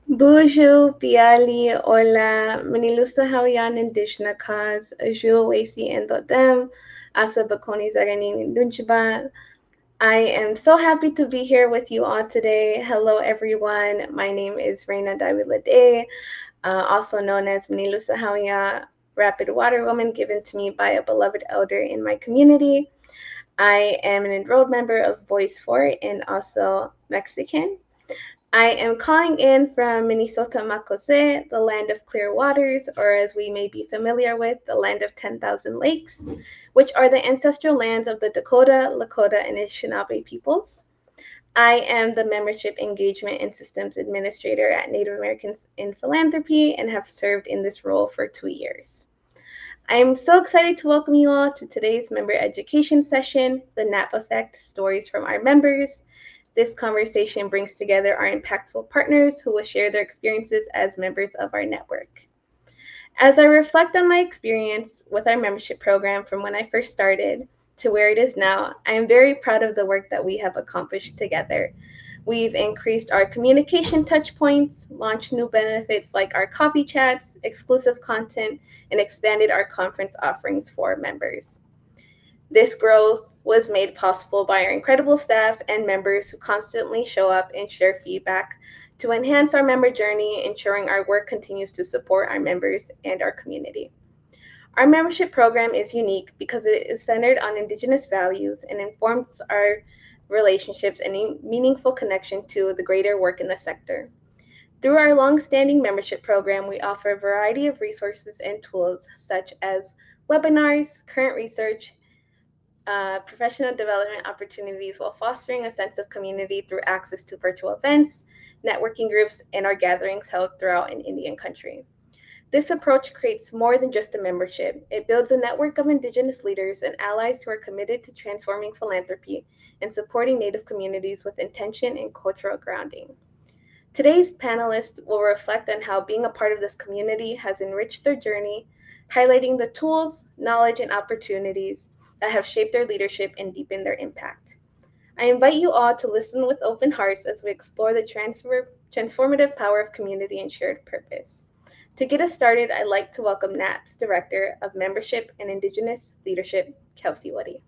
Bonjour, Piali, hola, Manilusa Hawiyan Indishna Kaz, Ajul Wasi and Dodem, Asa Bakoni Zaganin Dunchiba. I am so happy to be here with you all today. Hello, everyone. My name is Reina Davilade, also known as Manilusa Hawiya, Rapid Water Woman, given to me by a beloved elder in my community. I am an enrolled member of Voice for and also Mexican. I am calling in from Minnesota Makose, the land of clear waters, or as we may be familiar with, the land of 10,000 lakes, which are the ancestral lands of the Dakota, Lakota, and Anishinaabe peoples. I am the Membership Engagement and Systems Administrator at Native Americans in Philanthropy and have served in this role for 2 years. I am so excited to welcome you all to today's member education session, The NAP Effect, Stories from Our Members. This conversation brings together our impactful partners who will share their experiences as members of our network. As I reflect on my experience with our membership program from when I first started to where it is now, I am very proud of the work that we have accomplished together. We've increased our communication touch points, launched new benefits like our coffee chats, exclusive content, and expanded our conference offerings for members. This growth was made possible by our incredible staff and members who constantly show up and share feedback to enhance our member journey, ensuring our work continues to support our members and our community. Our membership program is unique because it is centered on Indigenous values and informs our relationships and a meaningful connection to the greater work in the sector. Through our long-standing membership program, we offer a variety of resources and tools such as webinars, current research, professional development opportunities while fostering a sense of community through access to virtual events, networking groups, and our gatherings held throughout an Indian country. This approach creates more than just a membership. It builds a network of Indigenous leaders and allies who are committed to transforming philanthropy and supporting Native communities with intention and cultural grounding. Today's panelists will reflect on how being a part of this community has enriched their journey, highlighting the tools, knowledge, and opportunities that have shaped their leadership and deepened their impact. I invite you all to listen with open hearts as we explore the transformative power of community and shared purpose. To get us started, I'd like to welcome NAP's Director of Membership and Indigenous Leadership, Kelsey Woody.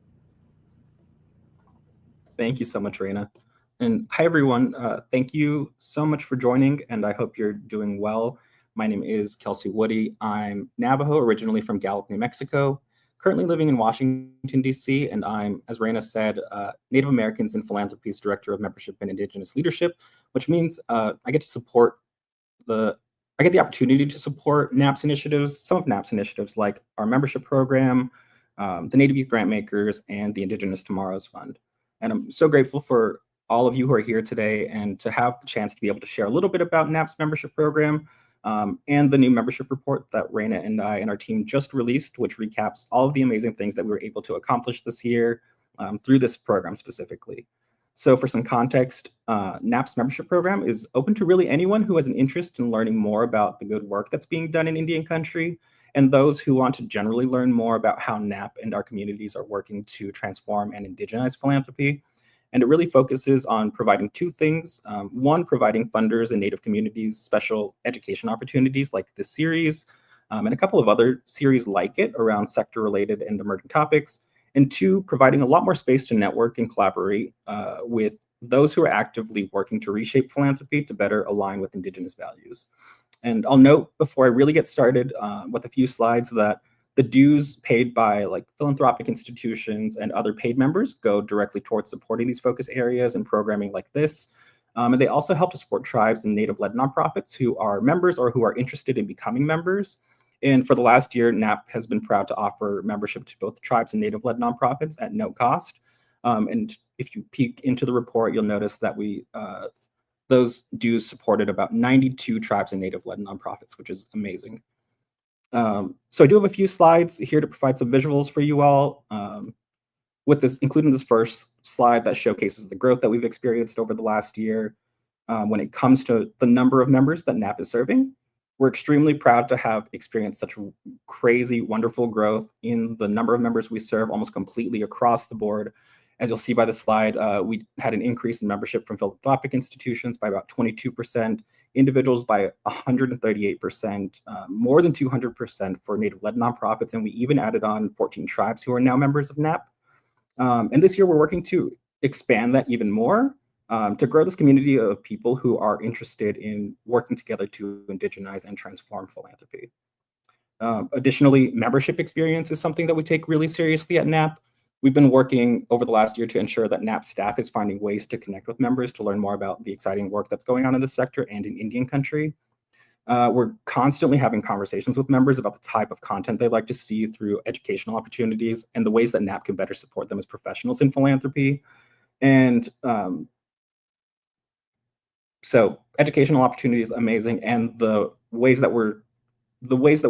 Thank you so much, Reina. And hi, everyone. Thank you so much for joining, and I hope you're doing well. My name is Kelsey Woody. I'm Navajo, originally from Gallup, New Mexico, currently living in Washington, D.C., and I'm, as Reina said, Native Americans in Philanthropy's Director of Membership and Indigenous Leadership, which means I get the opportunity to support NAP's initiatives, some of NAP's initiatives like our membership program, the Native Youth Grantmakers, and the Indigenous Tomorrows Fund. And I'm so grateful for all of you who are here today and to have the chance to be able to share a little bit about NAP's membership program and the new membership report that Reina and I and our team just released, which recaps all of the amazing things that we were able to accomplish this year through this program specifically. So for some context, NAP's membership program is open to really anyone who has an interest in learning more about the good work that's being done in Indian country, and those who want to generally learn more about how NAP and our communities are working to transform and indigenize philanthropy. And it really focuses on providing two things. One, providing funders and Native communities special education opportunities like this series, and a couple of other series like it around sector-related and emerging topics. And two, providing a lot more space to network and collaborate with those who are actively working to reshape philanthropy to better align with Indigenous values. And I'll note before I really get started with a few slides that the dues paid by philanthropic institutions and other paid members go directly towards supporting these focus areas and programming like this. And they also help to support tribes and Native-led nonprofits who are members or who are interested in becoming members. And for the last year, NAP has been proud to offer membership to both tribes and Native-led nonprofits at no cost. And if you peek into the report, you'll notice that those dues supported about 92 tribes and Native-led nonprofits, which is amazing. So I do have a few slides here to provide some visuals for you all, including this first slide that showcases the growth that we've experienced over the last year. when it comes to the number of members that NAP is serving. We're extremely proud to have experienced such crazy, wonderful growth in the number of members we serve almost completely across the board. As you'll see by the slide, we had an increase in membership from philanthropic institutions by about 22%, individuals by 138%, more than 200% for Native-led nonprofits, and we even added on 14 tribes who are now members of NAP. And this year we're working to expand that even more, to grow this community of people who are interested in working together to indigenize and transform philanthropy. Additionally, membership experience is something that we take really seriously at NAP. We've been working over the last year to ensure that NAP staff is finding ways to connect with members to learn more about the exciting work that's going on in the sector and in Indian country. We're constantly having conversations with members about the type of content they'd like to see through educational opportunities and the ways that NAP can better support them as professionals in philanthropy. And so educational opportunities, amazing. And the ways that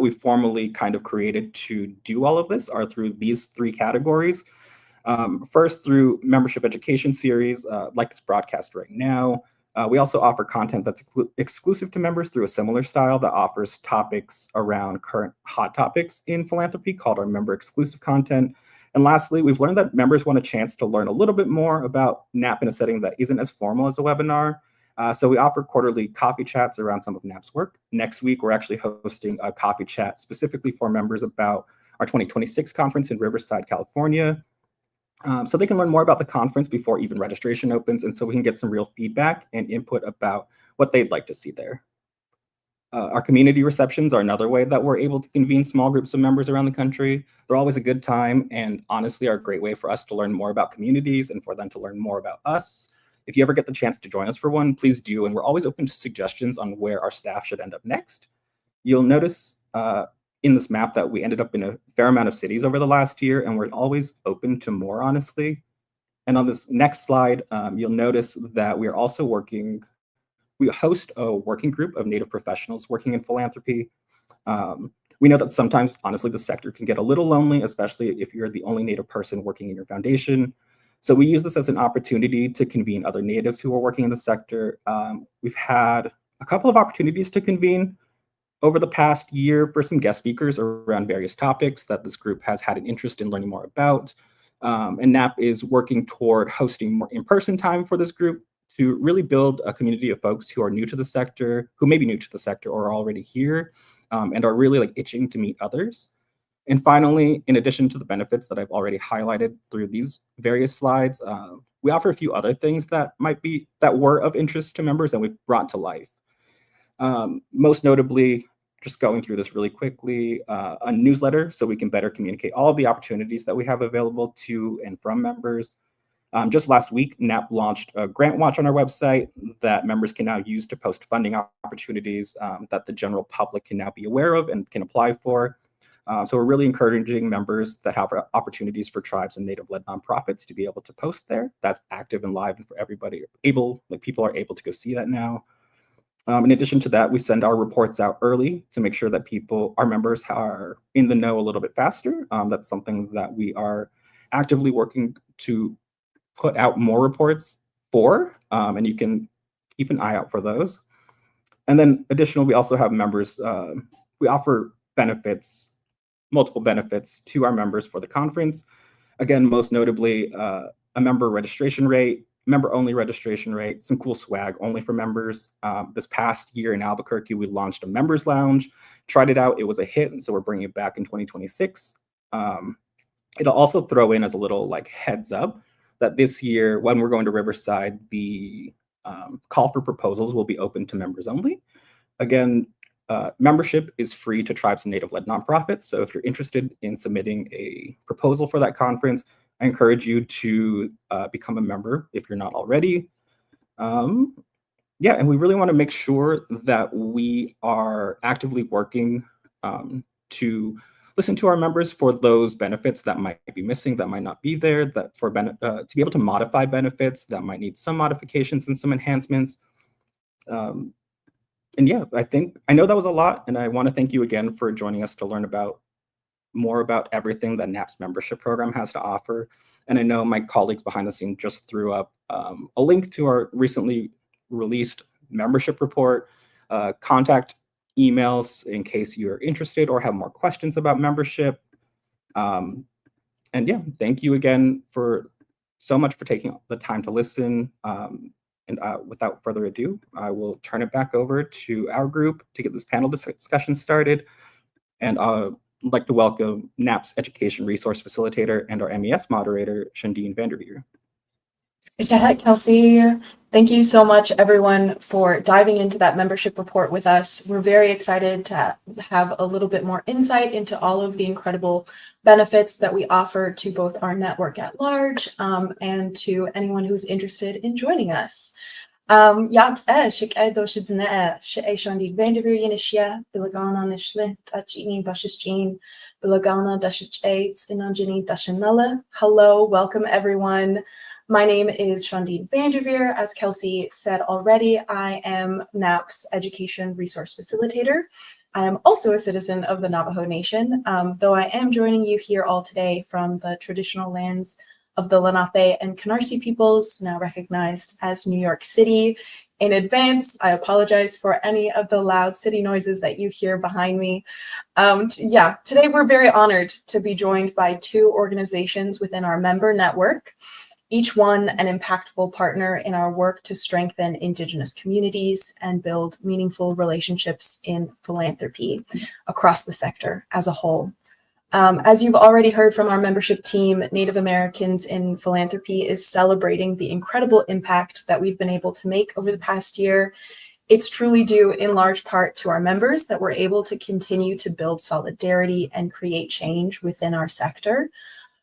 we formally kind of created to do all of this are through these three categories. First, through membership education series, like this broadcast right now. We also offer content that's exclusive to members through a similar style that offers topics around current hot topics in philanthropy called our member exclusive content. And lastly, we've learned that members want a chance to learn a little bit more about NAP in a setting that isn't as formal as a webinar. So we offer quarterly coffee chats around some of NAP's work. Next week, we're actually hosting a coffee chat specifically for members about our 2026 conference in Riverside, California. So they can learn more about the conference before even registration opens, and so we can get some real feedback and input about what they'd like to see there. Our community receptions are another way that we're able to convene small groups of members around the country. They're always a good time and honestly are a great way for us to learn more about communities and for them to learn more about us. If you ever get the chance to join us for one, please do, and we're always open to suggestions on where our staff should end up next. You'll notice in this map that we ended up in a fair amount of cities over the last year, and we're always open to more, honestly. And on this next slide, you'll notice that we are also we host a working group of Native professionals working in philanthropy. We know that sometimes, honestly, the sector can get a little lonely, especially if you're the only Native person working in your foundation. So we use this as an opportunity to convene other Natives who are working in the sector. We've had a couple of opportunities to convene over the past year for some guest speakers around various topics that this group has had an interest in learning more about. And NAP is working toward hosting more in-person time for this group to really build a community of folks who are new to the sector, who may be new to the sector or are already here, and are really like itching to meet others. And finally, in addition to the benefits that I've already highlighted through these various slides, we offer a few other things that were of interest to members and we've brought to life. Most notably, just going through this really quickly, a newsletter so we can better communicate all of the opportunities that we have available to and from members. Just last week, NAP launched a grant watch on our website that members can now use to post funding opportunities that the general public can now be aware of and can apply for. So we're really encouraging members that have opportunities for tribes and Native-led nonprofits to be able to post there. That's active and live and for everybody people are able to go see that now. In addition to that, we send our reports out early to make sure that our members are in the know a little bit faster. That's something that we are actively working to put out more reports for, and you can keep an eye out for those. And then additionally, we also have members, we offer benefits, multiple benefits to our members for the conference. Again, most notably, a member registration rate, member-only registration rate, some cool swag only for members. This past year in Albuquerque, we launched a members lounge, tried it out, it was a hit, and so we're bringing it back in 2026. It'll also throw in as a little like heads up that this year, when we're going to Riverside, the call for proposals will be open to members only. Again, membership is free to tribes and Native-led nonprofits. So if you're interested in submitting a proposal for that conference, I encourage you to become a member if you're not already. Yeah, and we really want to make sure that we are actively working to listen to our members for those benefits that might be missing, that might not be there, that to be able to modify benefits that might need some modifications and some enhancements. And yeah, I know that was a lot, and I want to thank you again for joining us to learn more about everything that NAP's membership program has to offer. And I know my colleagues behind the scenes just threw up a link to our recently released membership report, contact emails in case you're interested or have more questions about membership. And yeah, thank you again so much for taking the time to listen. And without further ado, I will turn it back over to our group to get this panel discussion started. And I'd like to welcome NAP's Education Resource Facilitator and our MES moderator, Shandine Vanderveer. Kelsey, thank you so much, everyone, for diving into that membership report with us. We're very excited to have a little bit more insight into all of the incredible benefits that we offer to both our network at large and to anyone who's interested in joining us. Hello, welcome everyone. My name is Shandine Vanderveer. As Kelsey said already, I am NAP's Education Resource Facilitator. I am also a citizen of the Navajo Nation, though I am joining you here all today from the traditional lands of the Lenape and Canarsie peoples, now recognized as New York City. In advance, I apologize for any of the loud city noises that you hear behind me. Today we're very honored to be joined by two organizations within our member network, each one an impactful partner in our work to strengthen Indigenous communities and build meaningful relationships in philanthropy across the sector as a whole. As you've already heard from our membership team, Native Americans in Philanthropy is celebrating the incredible impact that we've been able to make over the past year. It's truly due in large part to our members that we're able to continue to build solidarity and create change within our sector.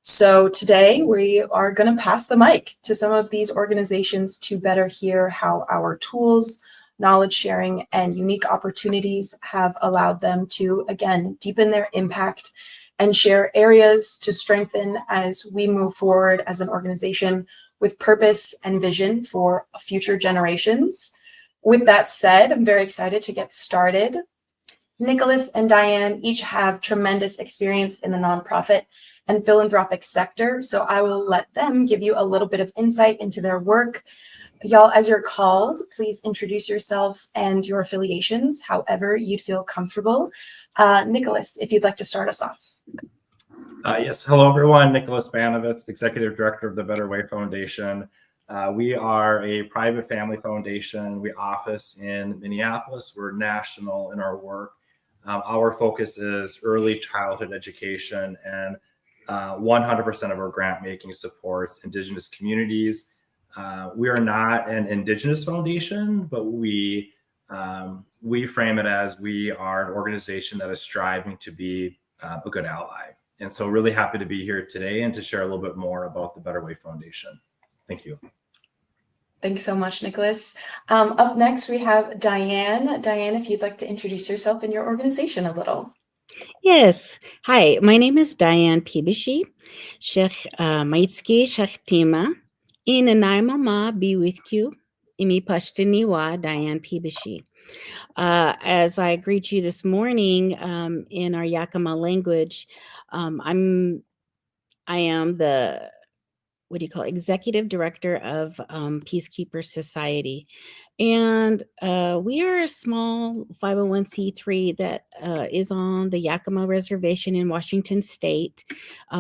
So today we are going to pass the mic to some of these organizations to better hear how our tools, knowledge sharing, and unique opportunities have allowed them to, again, deepen their impact and share areas to strengthen as we move forward as an organization with purpose and vision for future generations. With that said, I'm very excited to get started. Nicholas and Diane each have tremendous experience in the nonprofit and philanthropic sector, so I will let them give you a little bit of insight into their work. Y'all, as you're called, please introduce yourself and your affiliations, however you'd feel comfortable. Nicholas, if you'd like to start us off. Yes, hello everyone. Nicholas Banovetz, Executive Director of the Better Way Foundation. We are a private family foundation. We office in Minneapolis. We're national in our work. Our focus is early childhood education, and 100% of our grant making supports Indigenous communities. We are not an Indigenous foundation, but we frame it as we are an organization that is striving to be a good ally. And so really happy to be here today and to share a little bit more about the Better Way Foundation. Thank you. Thanks so much, Nicholas. Up next, we have Diane. Diane, if you'd like to introduce yourself and your organization a little. Yes. Hi, my name is Diane Pebeahsy. Sheikh Maitski Sheikh Tima. In Anaimama be with you. Imi Pashtiniwa Diane Pebeahsy. As I greet you this morning in our Yakama language, I am the Executive Director of Peacekeepers Society. And we are a small 501c3 that is on the Yakama Reservation in Washington State.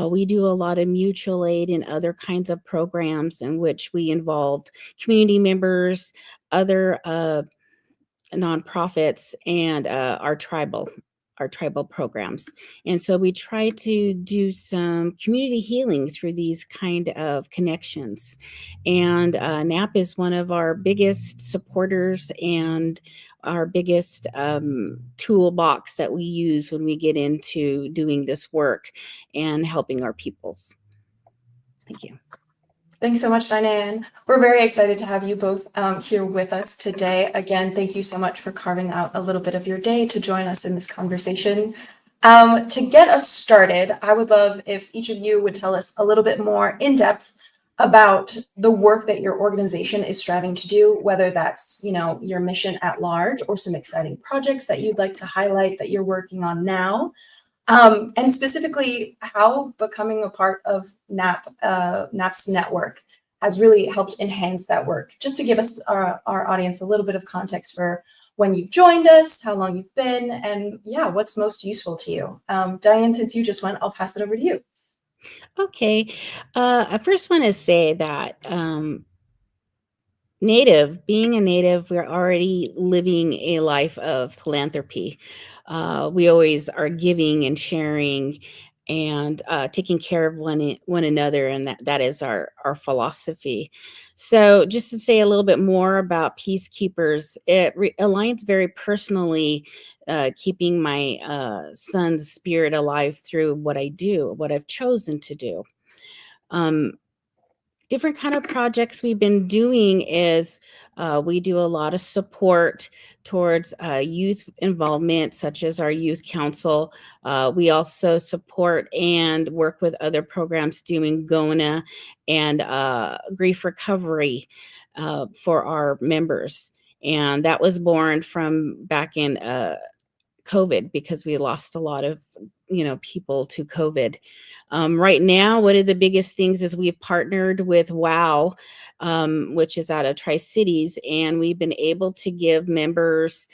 We do a lot of mutual aid and other kinds of programs in which we involved community members, other nonprofits, and our tribal programs. And so we try to do some community healing through these kind of connections. And NAP is one of our biggest supporters and our biggest toolbox that we use when we get into doing this work and helping our peoples. Thank you. Thanks so much, Diane. We're very excited to have you both here with us today. Again, thank you so much for carving out a little bit of your day to join us in this conversation. To get us started, I would love if each of you would tell us a little bit more in depth about the work that your organization is striving to do, whether that's, your mission at large or some exciting projects that you'd like to highlight that you're working on now. And specifically how becoming a part of NAP's network has really helped enhance that work. Just to give us, our audience, a little bit of context for when you've joined us, how long you've been, and yeah, what's most useful to you. Diane, since you just went, I'll pass it over to you. Okay. I first want to say that being a Native, we're already living a life of philanthropy. We always are giving and sharing and taking care of one another, and that is our philosophy. So, just to say a little bit more about Peacekeepers, it aligns very personally, keeping my son's spirit alive through what I do, what I've chosen to do. Different kind of projects we've been doing is we do a lot of support towards youth involvement, such as our youth council. We also support and work with other programs doing GONA and grief recovery for our members. And that was born from back in COVID, because we lost a lot of people to COVID. Right now, one of the biggest things is we've partnered with WOW, which is out of Tri-Cities, and we've been able to give members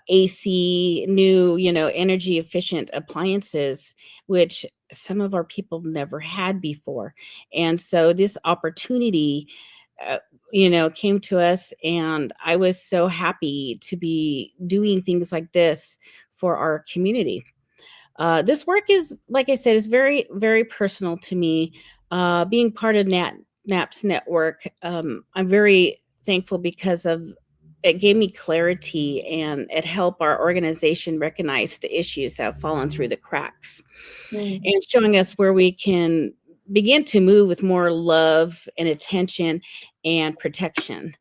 AC, new, energy efficient appliances, which some of our people never had before. And so this opportunity, came to us, and I was so happy to be doing things like this for our community. This work is, like I said, is very, very personal to me. Being part of NAP's network, I'm very thankful because of it gave me clarity, and it helped our organization recognize the issues that have fallen through the cracks, and showing us where we can begin to move with more love and attention and protection.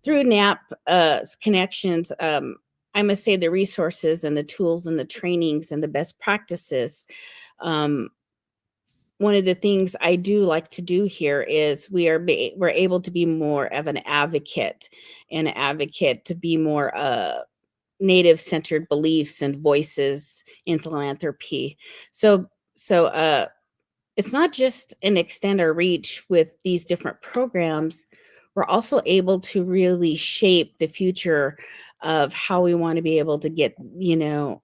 Through NAP connections, I must say the resources and the tools and the trainings and the best practices. One of the things I do like to do here is we're able to be more of an advocate, to be more Native-centered beliefs and voices in philanthropy. So it's not just an extend our reach with these different programs. We're also able to really shape the future of how we want to be able to get,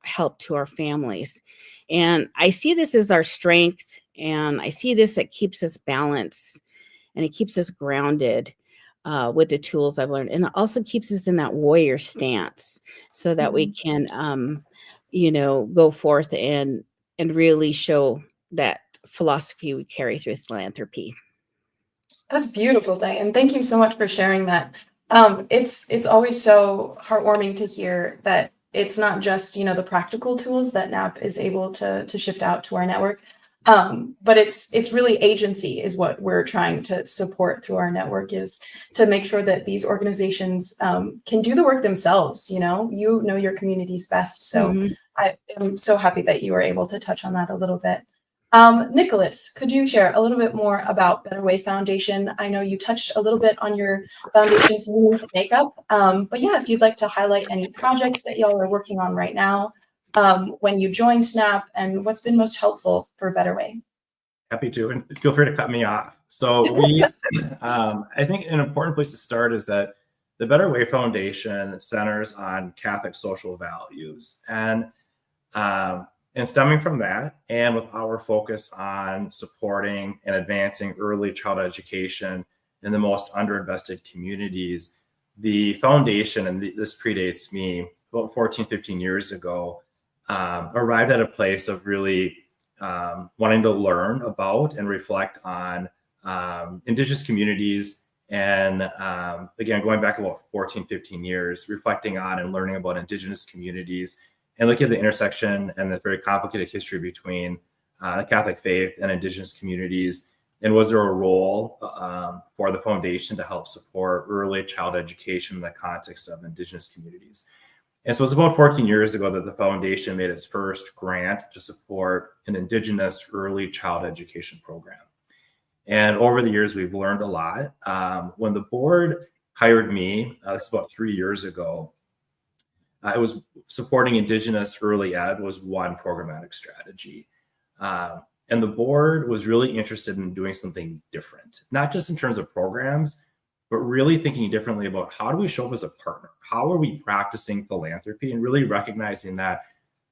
help to our families. And I see this as our strength, and I see this that keeps us balanced, and it keeps us grounded with the tools I've learned. And it also keeps us in that warrior stance so that we can, go forth and really show that philosophy we carry through philanthropy. That's beautiful, Diane. Thank you so much for sharing that. It's always so heartwarming to hear that it's not just, the practical tools that NAP is able to shift out to our network, but it's really agency is what we're trying to support through our network, is to make sure that these organizations can do the work themselves. You know your communities best. So I am so happy that you were able to touch on that a little bit. Nicholas, could you share a little bit more about Better Way Foundation? I know you touched a little bit on your foundation's unique makeup, but yeah, if you'd like to highlight any projects that y'all are working on right now, when you joined NAP, and what's been most helpful for Better Way. Happy to, and feel free to cut me off. So we, I think an important place to start is that the Better Way Foundation centers on Catholic social values, and stemming from that, and with our focus on supporting and advancing early childhood education in the most underinvested communities, the foundation, and this predates me, about 14, 15 years ago, arrived at a place of really wanting to learn about and reflect on Indigenous communities. And again, going back about 14, 15 years, reflecting on and learning about Indigenous communities, and look at the intersection and the very complicated history between the Catholic faith and Indigenous communities. And was there a role for the foundation to help support early child education in the context of Indigenous communities? And so it was about 14 years ago that the foundation made its first grant to support an Indigenous early child education program. And over the years, we've learned a lot. When the board hired me, this is about 3 years ago, it was supporting Indigenous early ed was one programmatic strategy. And the board was really interested in doing something different, not just in terms of programs, but really thinking differently about how do we show up as a partner? How are we practicing philanthropy, and really recognizing that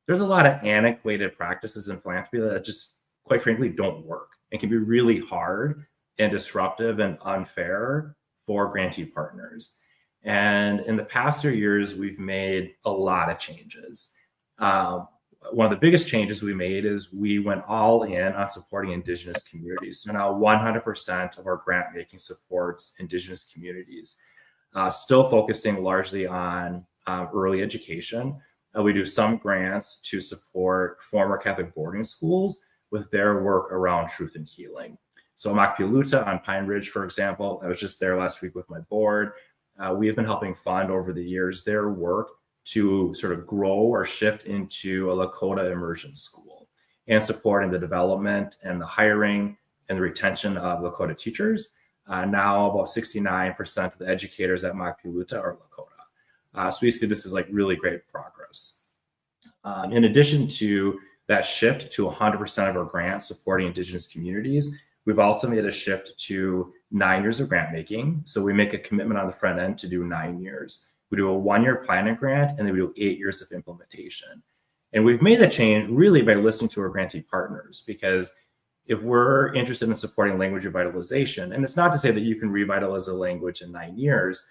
there's a lot of antiquated practices in philanthropy that just, quite frankly, don't work and can be really hard and disruptive and unfair for grantee partners. And in the past 3 years, we've made a lot of changes. One of the biggest changes we made is we went all in on supporting Indigenous communities. So now 100% of our grant making supports Indigenous communities, still focusing largely on early education. We do some grants to support former Catholic boarding schools with their work around truth and healing. So Makpiluta on Pine Ridge, for example, I was just there last week with my board. We have been helping fund over the years their work to sort of grow or shift into a Lakota immersion school, and supporting the development and the hiring and the retention of Lakota teachers. Now about 69% of the educators at Makpiluta are Lakota. So we see this as like really great progress. In addition to that shift to 100% of our grants supporting Indigenous communities, we've also made a shift to 9 years of grant making. So we make a commitment on the front end to do 9 years. We do a 1-year planning grant, and then we do 8 years of implementation. And we've made that change really by listening to our grantee partners, because if we're interested in supporting language revitalization, and it's not to say that you can revitalize a language in 9 years,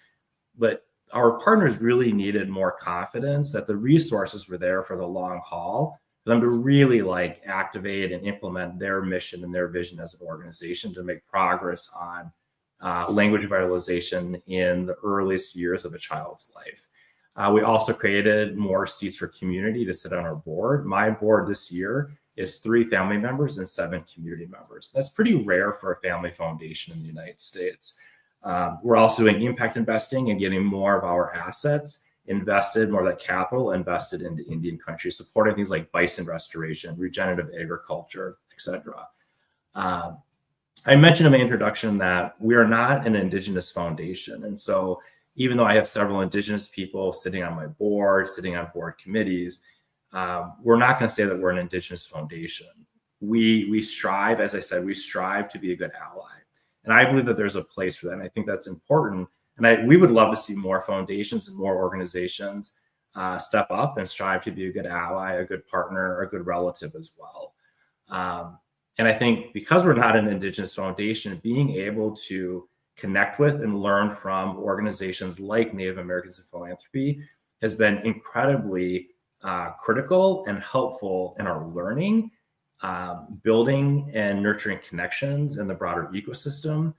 but our partners really needed more confidence that the resources were there for the long haul, for them to really like activate and implement their mission and their vision as an organization to make progress on language revitalization in the earliest years of a child's life. We also created more seats for community to sit on our board. My board this year is 3 family members and 7 community members. That's pretty rare for a family foundation in the United States. We're also doing impact investing and getting more of our assets invested, more of that capital invested into Indian country, supporting things like bison restoration, regenerative agriculture, etc. I mentioned in my introduction that we are not an Indigenous foundation. And so even though I have several Indigenous people sitting on my board, sitting on board committees, we're not going to say that we're an Indigenous foundation. We strive, as I said, we strive to be a good ally. And I believe that there's a place for that. And I think that's important. And we would love to see more foundations and more organizations step up and strive to be a good ally, a good partner, a good relative as well. And I think because we're not an Indigenous foundation, being able to connect with and learn from organizations like Native Americans in Philanthropy has been incredibly critical and helpful in our learning, building and nurturing connections in the broader ecosystem,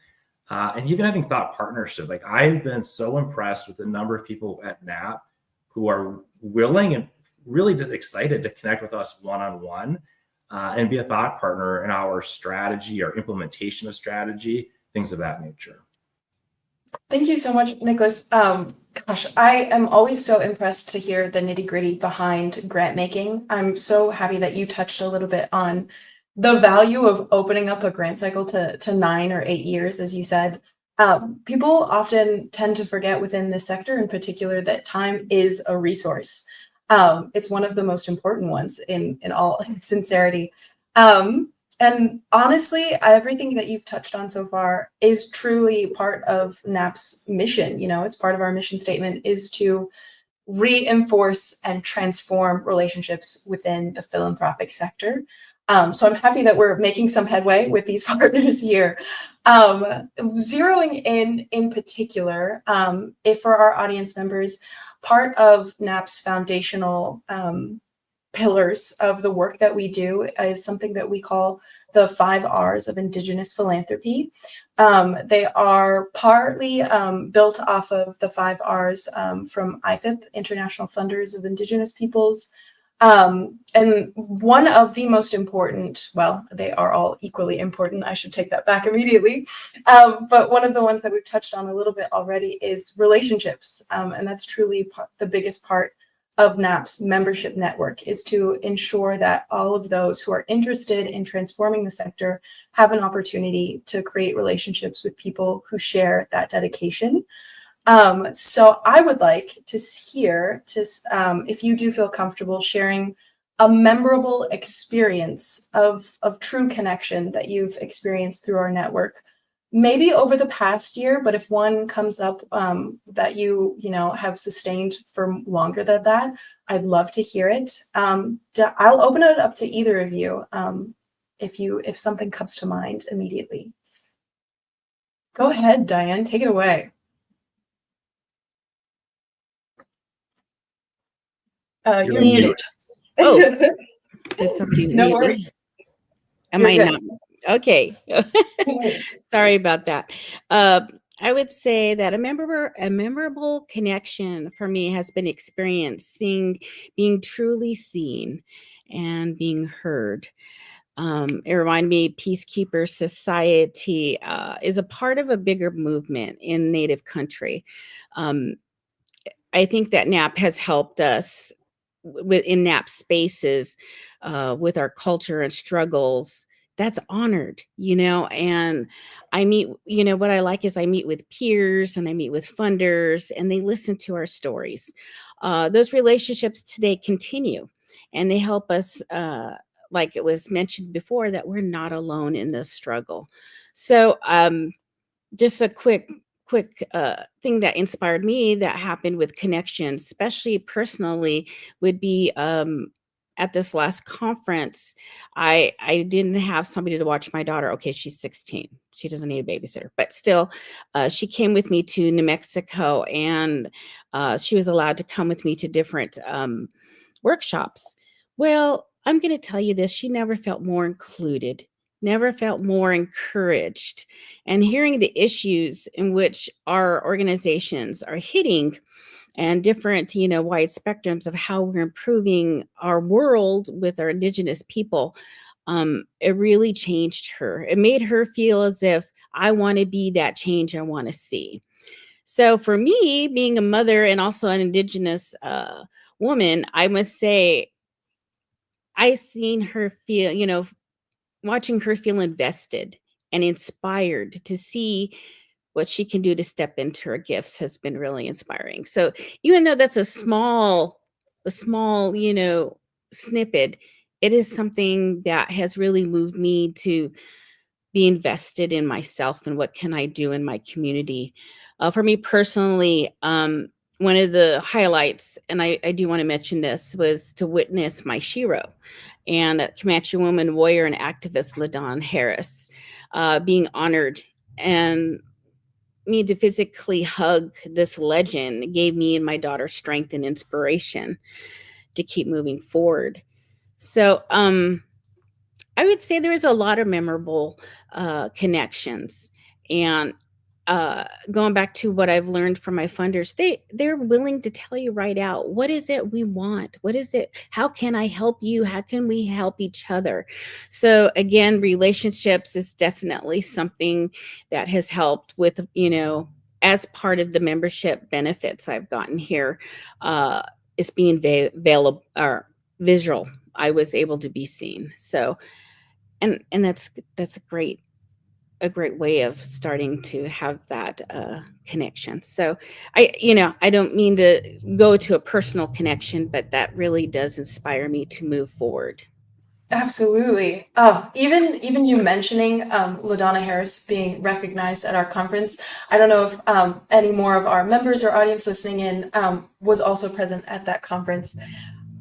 and even having thought partnership. Like, I've been so impressed with the number of people at NAP who are willing and really just excited to connect with us one-on-one and be a thought partner in our strategy or implementation of strategy, things of that nature. Thank you so much, Nicholas. Gosh, I am always so impressed to hear the nitty-gritty behind grant making. I'm so happy that you touched a little bit on the value of opening up a grant cycle to 9 or 8 years, as you said. People often tend to forget within this sector in particular that time is a resource. It's one of the most important ones in all sincerity. And honestly, everything that you've touched on so far is truly part of NAP's mission. You know, it's part of our mission statement is to reinforce and transform relationships within the philanthropic sector. So I'm happy that we're making some headway with these partners here. Zeroing in particular, if for our audience members, part of NAP's foundational pillars of the work that we do is something that we call the 5 R's of Indigenous philanthropy. They are partly built off of the 5 R's from IFIP, International Funders of Indigenous Peoples. And one of the most important, well, they are all equally important, I should take that back immediately, but one of the ones that we've touched on a little bit already is relationships, and that's truly the biggest part of NAP's membership network, is to ensure that all of those who are interested in transforming the sector have an opportunity to create relationships with people who share that dedication. So I would like to hear, if you do feel comfortable sharing a memorable experience of true connection that you've experienced through our network, maybe over the past year, but if one comes up that you have sustained for longer than that, I'd love to hear it. I'll open it up to either of you if something comes to mind immediately. Go ahead, Diane, take it away. You're muted. Oh, did somebody No mute me? worries. Am You're I good. not? Okay. Sorry about that. I would say that a memorable connection for me has been experiencing being truly seen and being heard. It reminded me Peacekeepers Society is a part of a bigger movement in Native country. I think that NAP has helped us in NAP spaces with our culture and struggles. That's honored, and I meet, what I like is I meet with peers and I meet with funders and they listen to our stories. Those relationships today continue and they help us, like it was mentioned before, that we're not alone in this struggle. So just a quick thing that inspired me that happened with connections, especially personally, would be at this last conference, I didn't have somebody to watch my daughter. Okay, she's 16. She doesn't need a babysitter, but still, she came with me to New Mexico, and she was allowed to come with me to different workshops. Well, I'm going to tell you this: she never felt more included, never felt more encouraged. And hearing the issues in which our organizations are hitting and different, wide spectrums of how we're improving our world with our Indigenous people, it really changed her. It made her feel as if I want to be that change I want to see. So for me, being a mother and also an Indigenous woman, I must say, I seen her feel, watching her feel invested and inspired to see what she can do to step into her gifts has been really inspiring. So even though that's a small, snippet, it is something that has really moved me to be invested in myself and what can I do in my community. For me personally, one of the highlights, and I do want to mention this, was to witness my Shiro and that Comanche woman, warrior, and activist LaDawn Harris being honored, and me to physically hug this legend gave me and my daughter strength and inspiration to keep moving forward. So I would say there is a lot of memorable connections, and going back to what I've learned from my funders, they're willing to tell you right out, what is it we want? What is it? How can I help you? How can we help each other? So again, relationships is definitely something that has helped with, as part of the membership benefits I've gotten here, is being available or visual. I was able to be seen. So, and that's a great way of starting to have that connection. So I don't mean to go to a personal connection, but that really does inspire me to move forward. Absolutely. Even you mentioning LaDawn Harris being recognized at our conference. I don't know if any more of our members or audience listening in was also present at that conference.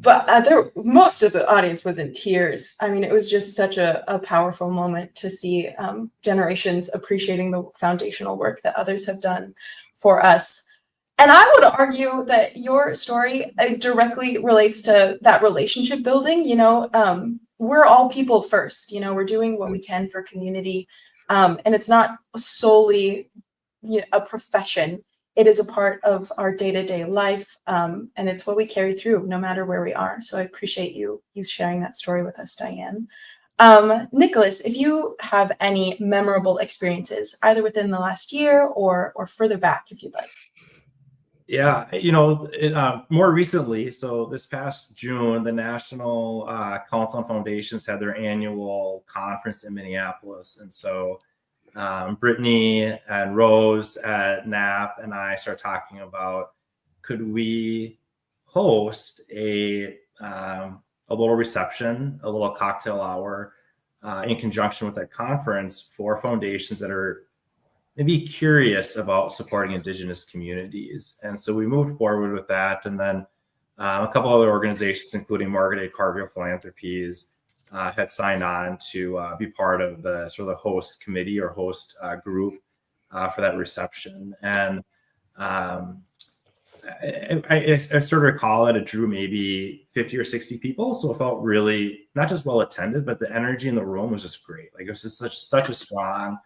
But most of the audience was in tears. I mean, it was just such a powerful moment to see generations appreciating the foundational work that others have done for us. And I would argue that your story directly relates to that relationship building. We're all people first. We're doing what we can for community. And it's not solely a profession. It is a part of our day-to-day life, and it's what we carry through no matter where we are. So I appreciate you sharing that story with us, Diane. Nicholas, if you have any memorable experiences, either within the last year or further back, if you'd like. Yeah, more recently, so this past June, the National Council on Foundations had their annual conference in Minneapolis. And so Brittany and Rose at NAP and I started talking about, could we host a a little reception, a little cocktail hour in conjunction with that conference for foundations that are maybe curious about supporting Indigenous communities. And so we moved forward with that. And then a couple other organizations, including Margaret A. Cargill Philanthropies, had signed on to be part of the sort of the host committee or host group for that reception. And I sort of recall that it drew maybe 50 or 60 people. So it felt really not just well attended, but the energy in the room was just great. Like it was just such a strong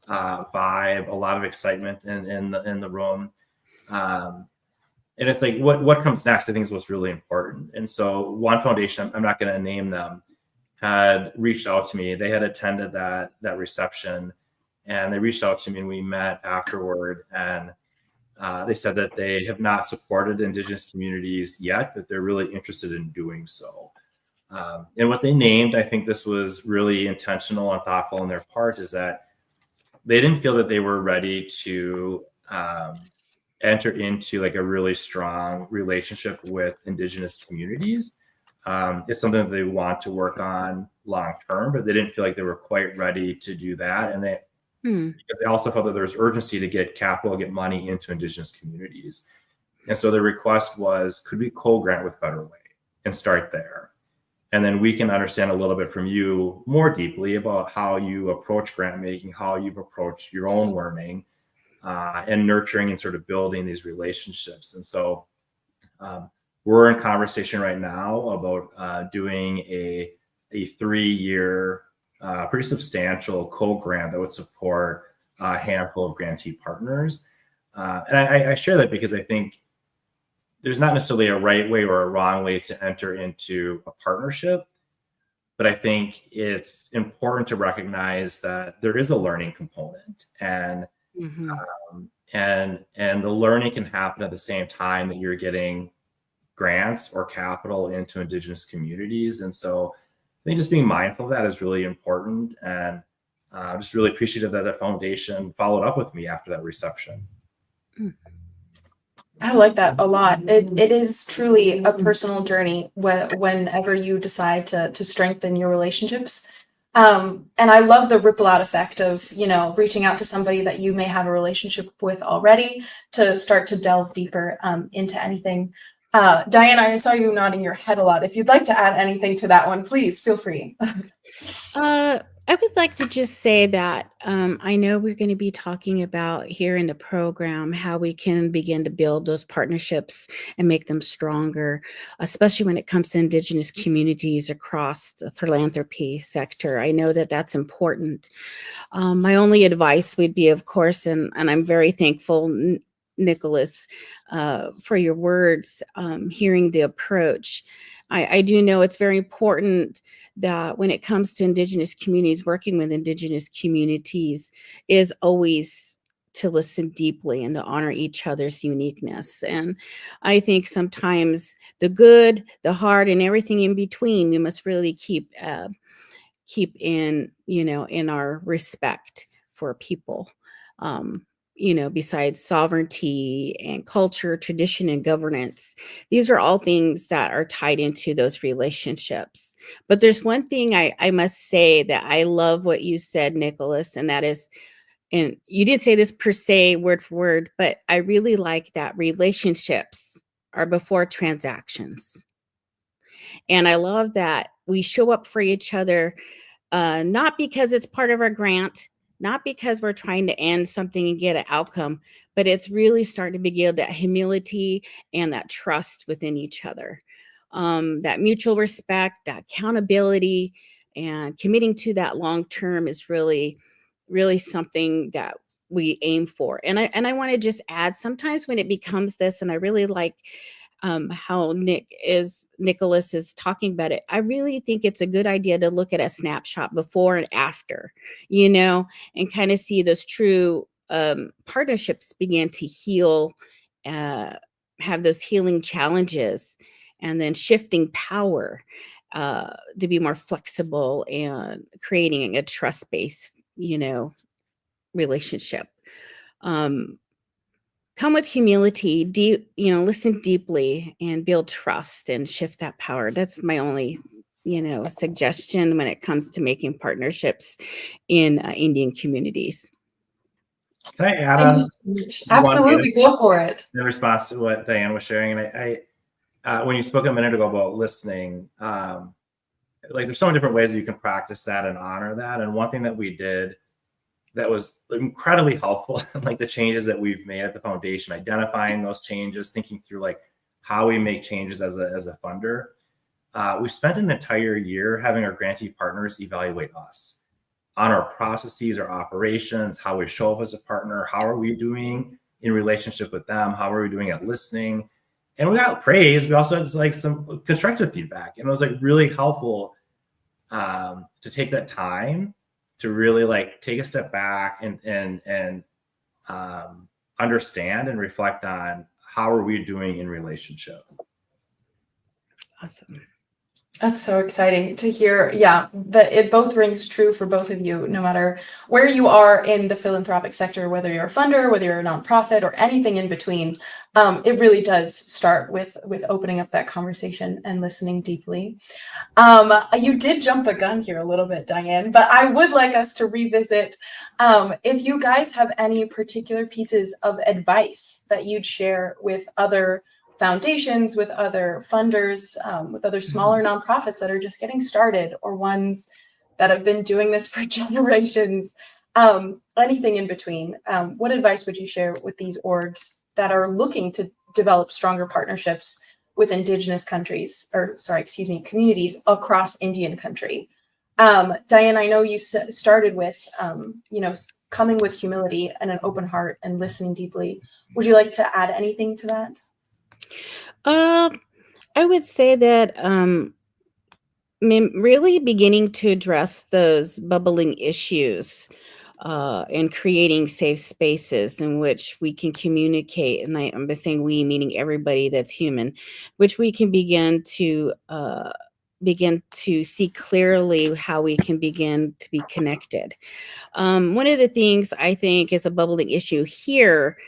vibe, a lot of excitement in the room. And it's like what comes next, I think, is what's really important. And so one foundation, I'm not going to name them, had reached out to me. They had attended that reception, and they reached out to me, and we met afterward. And they said that they have not supported Indigenous communities yet, but they're really interested in doing so. And what they named, I think this was really intentional and thoughtful on their part, is that they didn't feel that they were ready to enter into like a really strong relationship with Indigenous communities. It's something that they want to work on long term, but they didn't feel like they were quite ready to do that. And because they also felt that there was urgency to get capital, get money into Indigenous communities. And so the request was, could we co-grant with Better Way and start there? And then we can understand a little bit from you more deeply about how you approach grant making, how you've approached your own learning and nurturing and sort of building these relationships. And so we're in conversation right now about doing a 3-year pretty substantial co-grant that would support a handful of grantee partners. And I share that because I think there's not necessarily a right way or a wrong way to enter into a partnership, but I think it's important to recognize that there is a learning component, and and the learning can happen at the same time that you're getting grants or capital into Indigenous communities. And so I think just being mindful of that is really important. And I'm just really appreciative that the foundation followed up with me after that reception. I like that a lot. It is truly a personal journey whenever you decide to strengthen your relationships. And I love the ripple out effect of, reaching out to somebody that you may have a relationship with already to start to delve deeper into anything. Diane, I saw you nodding your head a lot. If you'd like to add anything to that one, please feel free. I would like to just say that I know we're going to be talking about here in the program how we can begin to build those partnerships and make them stronger, especially when it comes to Indigenous communities across the philanthropy sector. I know that that's important. My only advice would be, of course, and I'm very thankful, Nicholas, for your words, hearing the approach. I do know it's very important that when it comes to Indigenous communities, working with Indigenous communities is always to listen deeply and to honor each other's uniqueness. And I think sometimes the good, the hard, and everything in between, we must really keep in, in our respect for people. Besides sovereignty and culture, tradition, and governance, these are all things that are tied into those relationships. But there's one thing I must say that I love what you said, Nicholas, and that is, and you didn't say this per se word for word, but I really like that relationships are before transactions. And I love that we show up for each other, not because it's part of our grant, not because we're trying to end something and get an outcome, but it's really starting to begin that humility and that trust within each other. That mutual respect, that accountability, and committing to that long term is really, really something that we aim for. And I want to just add, sometimes when it becomes this, and I really like how Nicholas is talking about it, I really think it's a good idea to look at a snapshot before and after, and kind of see those true partnerships begin to heal, have those healing challenges, and then shifting power to be more flexible and creating a trust-based, relationship. come with humility, listen deeply and build trust and shift that power. That's my only, suggestion when it comes to making partnerships in Indian communities. Can I add Thank on you so much. one Absolutely, go for it. in response to what Diane was sharing? And I when you spoke a minute ago about listening, like there's so many different ways that you can practice that and honor that. And one thing that we did that was incredibly helpful, like the changes that we've made at the foundation, identifying those changes, thinking through like how we make changes as a funder. We spent an entire year having our grantee partners evaluate us on our processes, our operations, how we show up as a partner, how are we doing in relationship with them, how are we doing at listening. And we got praise. We also had like some constructive feedback, and it was like really helpful to take that time to really like take a step back and understand and reflect on how are we doing in relationship. Awesome. That's so exciting to hear. Yeah, that it both rings true for both of you, no matter where you are in the philanthropic sector, whether you're a funder, whether you're a nonprofit, or anything in between. It really does start with opening up that conversation and listening deeply. You did jump the gun here a little bit, Diane, but I would like us to revisit if you guys have any particular pieces of advice that you'd share with other foundations, with other funders, with other smaller nonprofits that are just getting started, or ones that have been doing this for generations, anything in between. What advice would you share with these orgs that are looking to develop stronger partnerships with Indigenous communities across Indian country? Diane, I know you started with, coming with humility and an open heart and listening deeply. Would you like to add anything to that? I would say that really beginning to address those bubbling issues and creating safe spaces in which we can communicate. And I'm saying we, meaning everybody that's human, which we can begin to see clearly how we can begin to be connected. One of the things I think is a bubbling issue here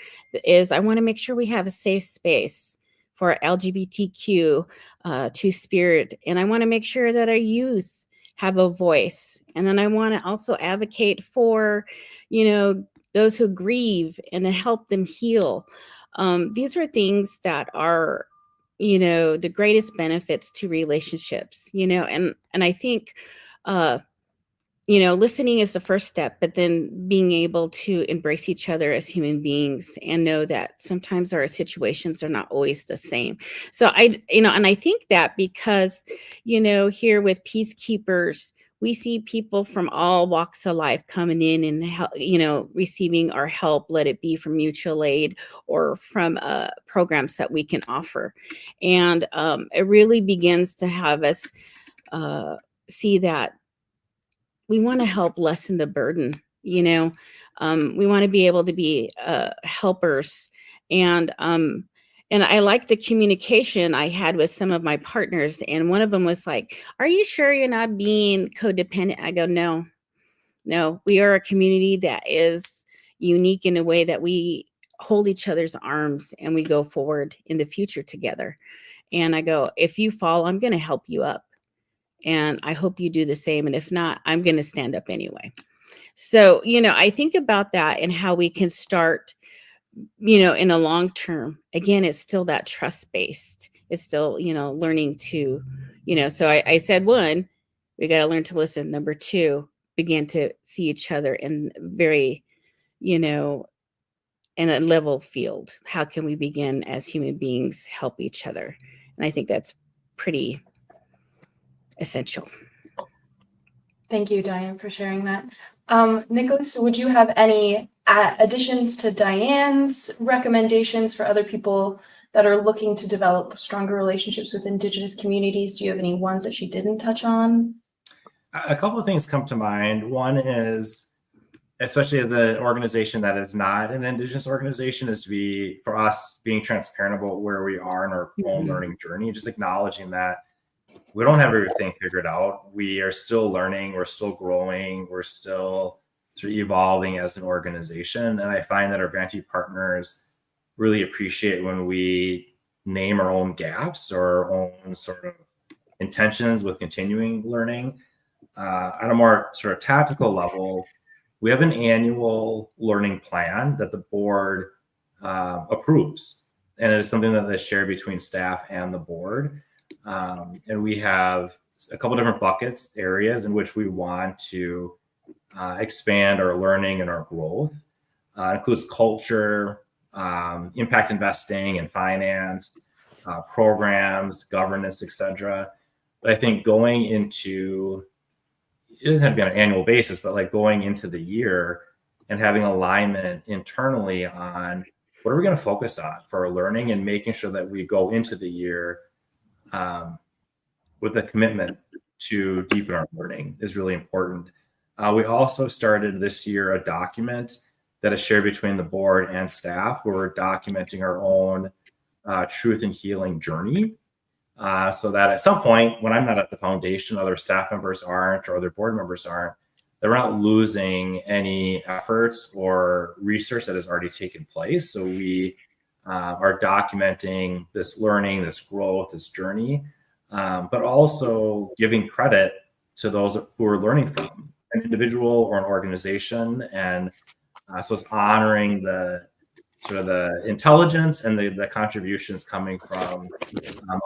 is I want to make sure we have a safe space for LGBTQ two-spirit, and I want to make sure that our youth have a voice. And then I want to also advocate for, those who grieve and to help them heal. These are things that are, the greatest benefits to relationships, and I think, listening is the first step, but then being able to embrace each other as human beings and know that sometimes our situations are not always the same. So and I think that because, here with Peacekeepers, we see people from all walks of life coming in and, receiving our help, let it be from mutual aid or from programs that we can offer. And it really begins to have us see that we want to help lessen the burden, we want to be able to be helpers. And I like the communication I had with some of my partners. And one of them was like, "Are you sure you're not being codependent?" I go, no, we are a community that is unique in a way that we hold each other's arms and we go forward in the future together. And I go, if you fall, I'm going to help you up. And I hope you do the same. And if not, I'm going to stand up anyway. So, I think about that and how we can start, in a long term. Again, it's still that trust-based. It's still, learning to, so I said, one, we got to learn to listen. Number two, begin to see each other in very, in a level field. How can we begin as human beings help each other? And I think that's pretty essential. Thank you, Diane, for sharing that. Nicholas, would you have any additions to Diane's recommendations for other people that are looking to develop stronger relationships with Indigenous communities? Do you have any ones that she didn't touch on? A couple of things come to mind. One is, especially as an organization that is not an Indigenous organization, is to be, for us, being transparent about where we are in our own learning journey, just acknowledging that we don't have everything figured out. We are still learning. We're still growing. We're still sort of evolving as an organization. And I find that our grantee partners really appreciate when we name our own gaps or our own sort of intentions with continuing learning. On a more sort of tactical level, we have an annual learning plan that the board approves, and it is something that is shared between staff and the board. And we have a couple different buckets, areas in which we want to expand our learning and our growth. It includes culture, impact investing and finance, programs, governance, etc. But I think going into, it doesn't have to be on an annual basis, but like going into the year and having alignment internally on what are we going to focus on for our learning, and making sure that we go into the year with a commitment to deepen our learning is really important. We also started this year a document that is shared between the board and staff, where we're documenting our own truth and healing journey. So that at some point, when I'm not at the foundation, other staff members aren't, or other board members aren't, that we're not losing any efforts or research that has already taken place. So we are documenting this learning, this growth, this journey, but also giving credit to those who are learning from, an individual or an organization. And so it's honoring the sort of the intelligence and the contributions coming from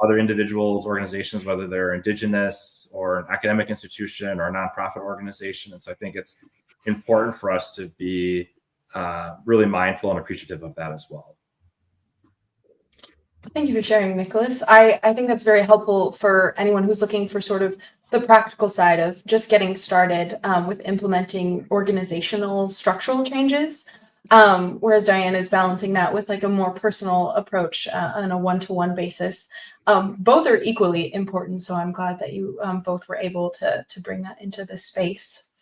other individuals, organizations, whether they're Indigenous or an academic institution or a nonprofit organization. And so I think it's important for us to be really mindful and appreciative of that as well. Thank you for sharing, Nicholas. I think that's very helpful for anyone who's looking for sort of the practical side of just getting started with implementing organizational structural changes. Whereas Diane is balancing that with like a more personal approach on a one-to-one basis. Both are equally important, so I'm glad that you both were able to bring that into this space.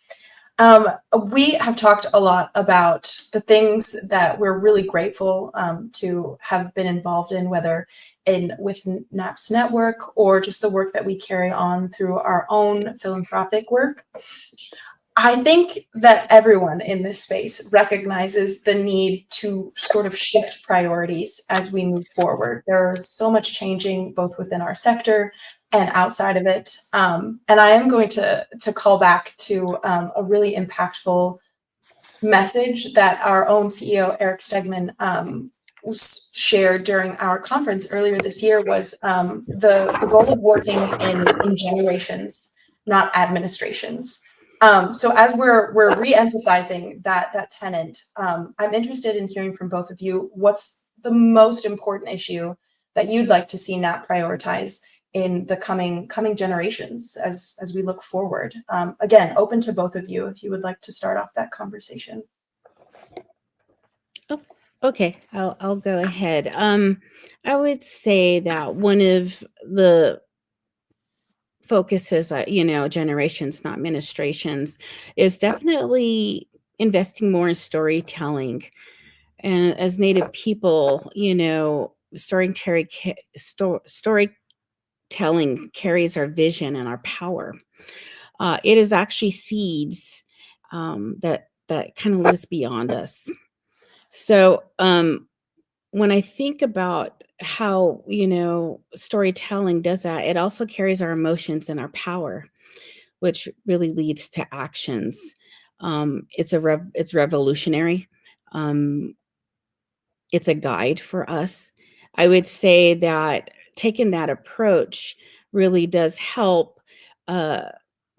We have talked a lot about the things that we're really grateful to have been involved in, whether with NAP's network or just the work that we carry on through our own philanthropic work. I think that everyone in this space recognizes the need to sort of shift priorities as we move forward. There's so much changing both within our sector and outside of it. And I am going to call back to a really impactful message that our own CEO, Eric Stegman, shared during our conference earlier this year. Was the goal of working in generations, not administrations. So as we're re-emphasizing that tenet, I'm interested in hearing from both of you. What's the most important issue that you'd like to see NAP prioritize in the coming generations as we look forward? Again, open to both of you if you would like to start off that conversation. Oh, okay, I'll go ahead. I would say that one of the focuses, generations, not administrations, is definitely investing more in storytelling. And as Native people, storytelling carries our vision and our power. It is actually seeds that kind of lives beyond us. So when I think about how, storytelling does that, it also carries our emotions and our power, which really leads to actions. It's revolutionary. It's a guide for us. I would say that taking that approach really does help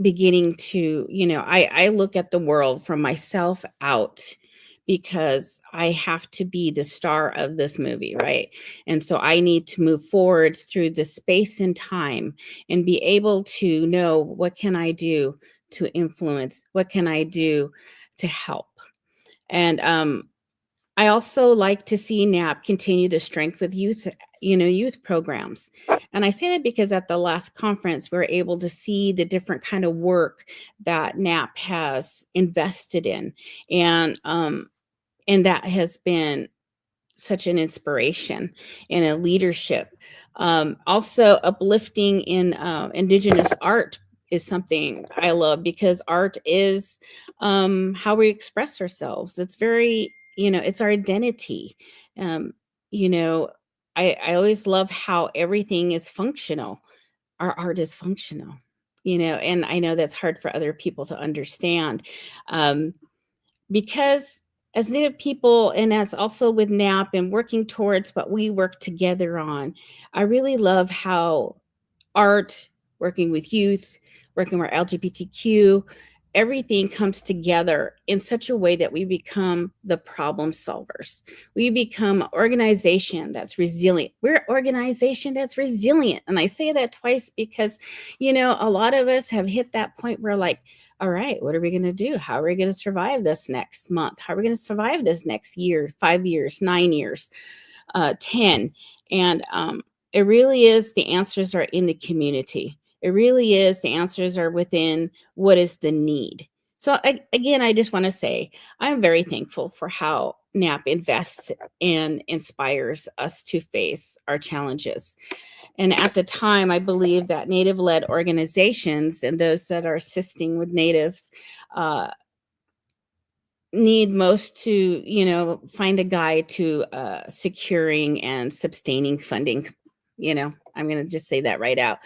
beginning to, I look at the world from myself out, because I have to be the star of this movie, right? And so I need to move forward through the space and time and be able to know, what can I do to influence? What can I do to help? And I also like to see NAP continue to strengthen with youth programs. And I say that because at the last conference, we were able to see the different kind of work that NAP has invested in. And that has been such an inspiration and a leadership. Also, uplifting in Indigenous art is something I love, because art is how we express ourselves. It's very, it's our identity. you know, I always love how everything is functional. Our art is functional, you know, and I know that's hard for other people to understand, because as Native people and as also with NAP and working towards what we work together on, I really love how art, working with youth, working with LGBTQ, everything comes together in such a way that we become the problem solvers. We become an organization that's resilient. We're an organization that's resilient. And I say that twice because, you know, a lot of us have hit that point where like, all right, what are we going to do? How are we going to survive this next month? How are we going to survive this next year, 5 years, 9 years, 10? And it really is, the answers are in the community. It really is, the answers are within what is the need. So again, I just want to say, I'm very thankful for how NAP invests and inspires us to face our challenges. And at the time, I believe that Native-led organizations and those that are assisting with Natives need most to, you know, find a guide to securing and sustaining funding. You know, I'm going to just say that right out.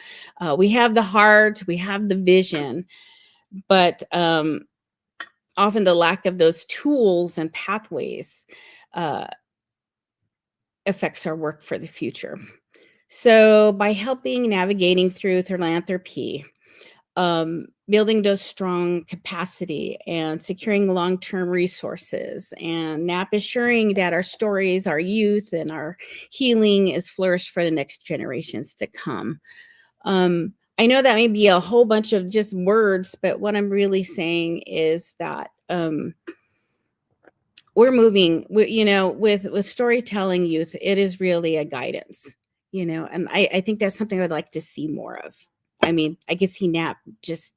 We have the heart, we have the vision, but often the lack of those tools and pathways affects our work for the future. So by helping navigating through philanthropy, building those strong capacity and securing long-term resources, and NAP assuring that our stories, our youth, and our healing is flourished for the next generations to come. I know that may be a whole bunch of just words, but what I'm really saying is that we're moving, you know, with storytelling youth, it is really a guidance, you know, and I think that's something I would like to see more of. I mean, I could see NAP just,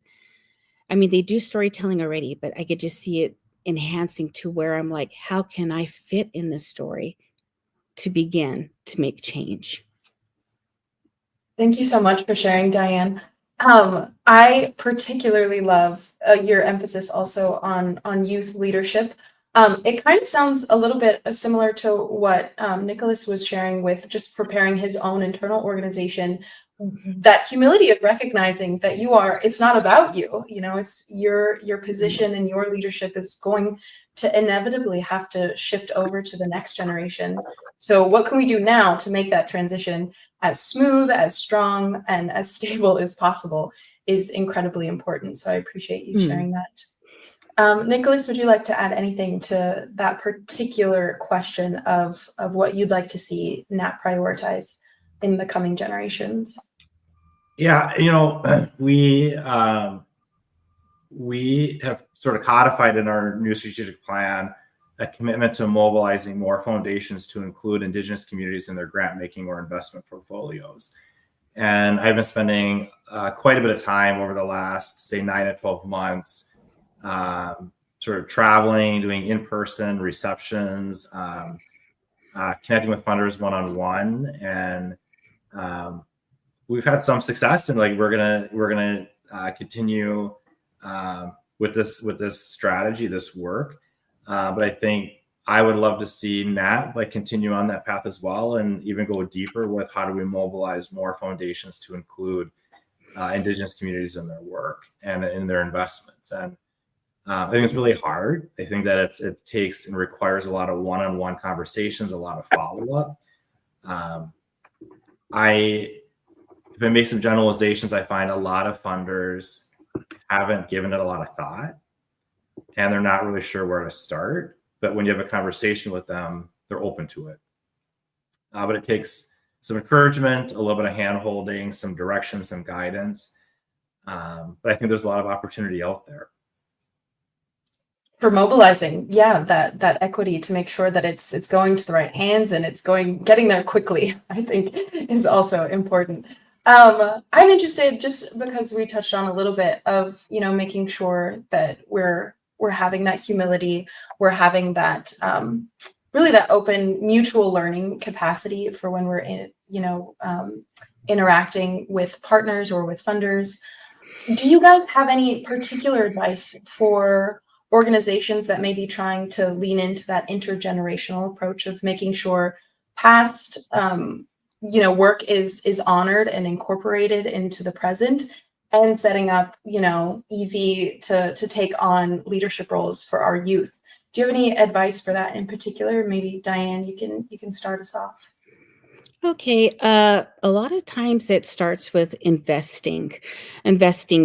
I mean, they do storytelling already, but I could just see it enhancing to where I'm like, how can I fit in this story to begin to make change? Thank you so much for sharing, Diane. I particularly love your emphasis also on youth leadership. It kind of sounds a little bit similar to what Nicholas was sharing with just preparing his own internal organization. That humility of recognizing that it's not about you, you know, it's your position and your leadership is going to inevitably have to shift over to the next generation. So what can we do now to make that transition as smooth, as strong, and as stable as possible is incredibly important. So I appreciate you sharing that. Nicholas, would you like to add anything to that particular question of what you'd like to see NAP prioritize in the coming generations? Yeah, you know, we have sort of codified in our new strategic plan a commitment to mobilizing more foundations to include Indigenous communities in their grant making or investment portfolios. And I've been spending quite a bit of time over the last, say, 9 to 12 months, sort of traveling, doing in-person receptions, connecting with funders one-on-one, and we've had some success, and like we're gonna continue with this strategy, this work. But I think I would love to see NAP like continue on that path as well, and even go deeper with how do we mobilize more foundations to include Indigenous communities in their work and in their investments. And I think it's really hard. I think that it takes and requires a lot of one-on-one conversations, a lot of follow-up. If I make some generalizations, I find a lot of funders haven't given it a lot of thought, and they're not really sure where to start. But when you have a conversation with them, they're open to it. But it takes some encouragement, a little bit of hand-holding, some direction, some guidance. But I think there's a lot of opportunity out there for mobilizing, that equity to make sure that it's going to the right hands and it's getting there quickly, I think is also important. I'm interested, just because we touched on a little bit of, you know, making sure that we're having that humility, we're having that really that open mutual learning capacity for when we're interacting with partners or with funders. Do you guys have any particular advice for organizations that may be trying to lean into that intergenerational approach of making sure past work is honored and incorporated into the present, and setting up easy to take on leadership roles for our youth. Do you have any advice for that in particular? Maybe Diane, you can start us off. Okay, a lot of times it starts with investing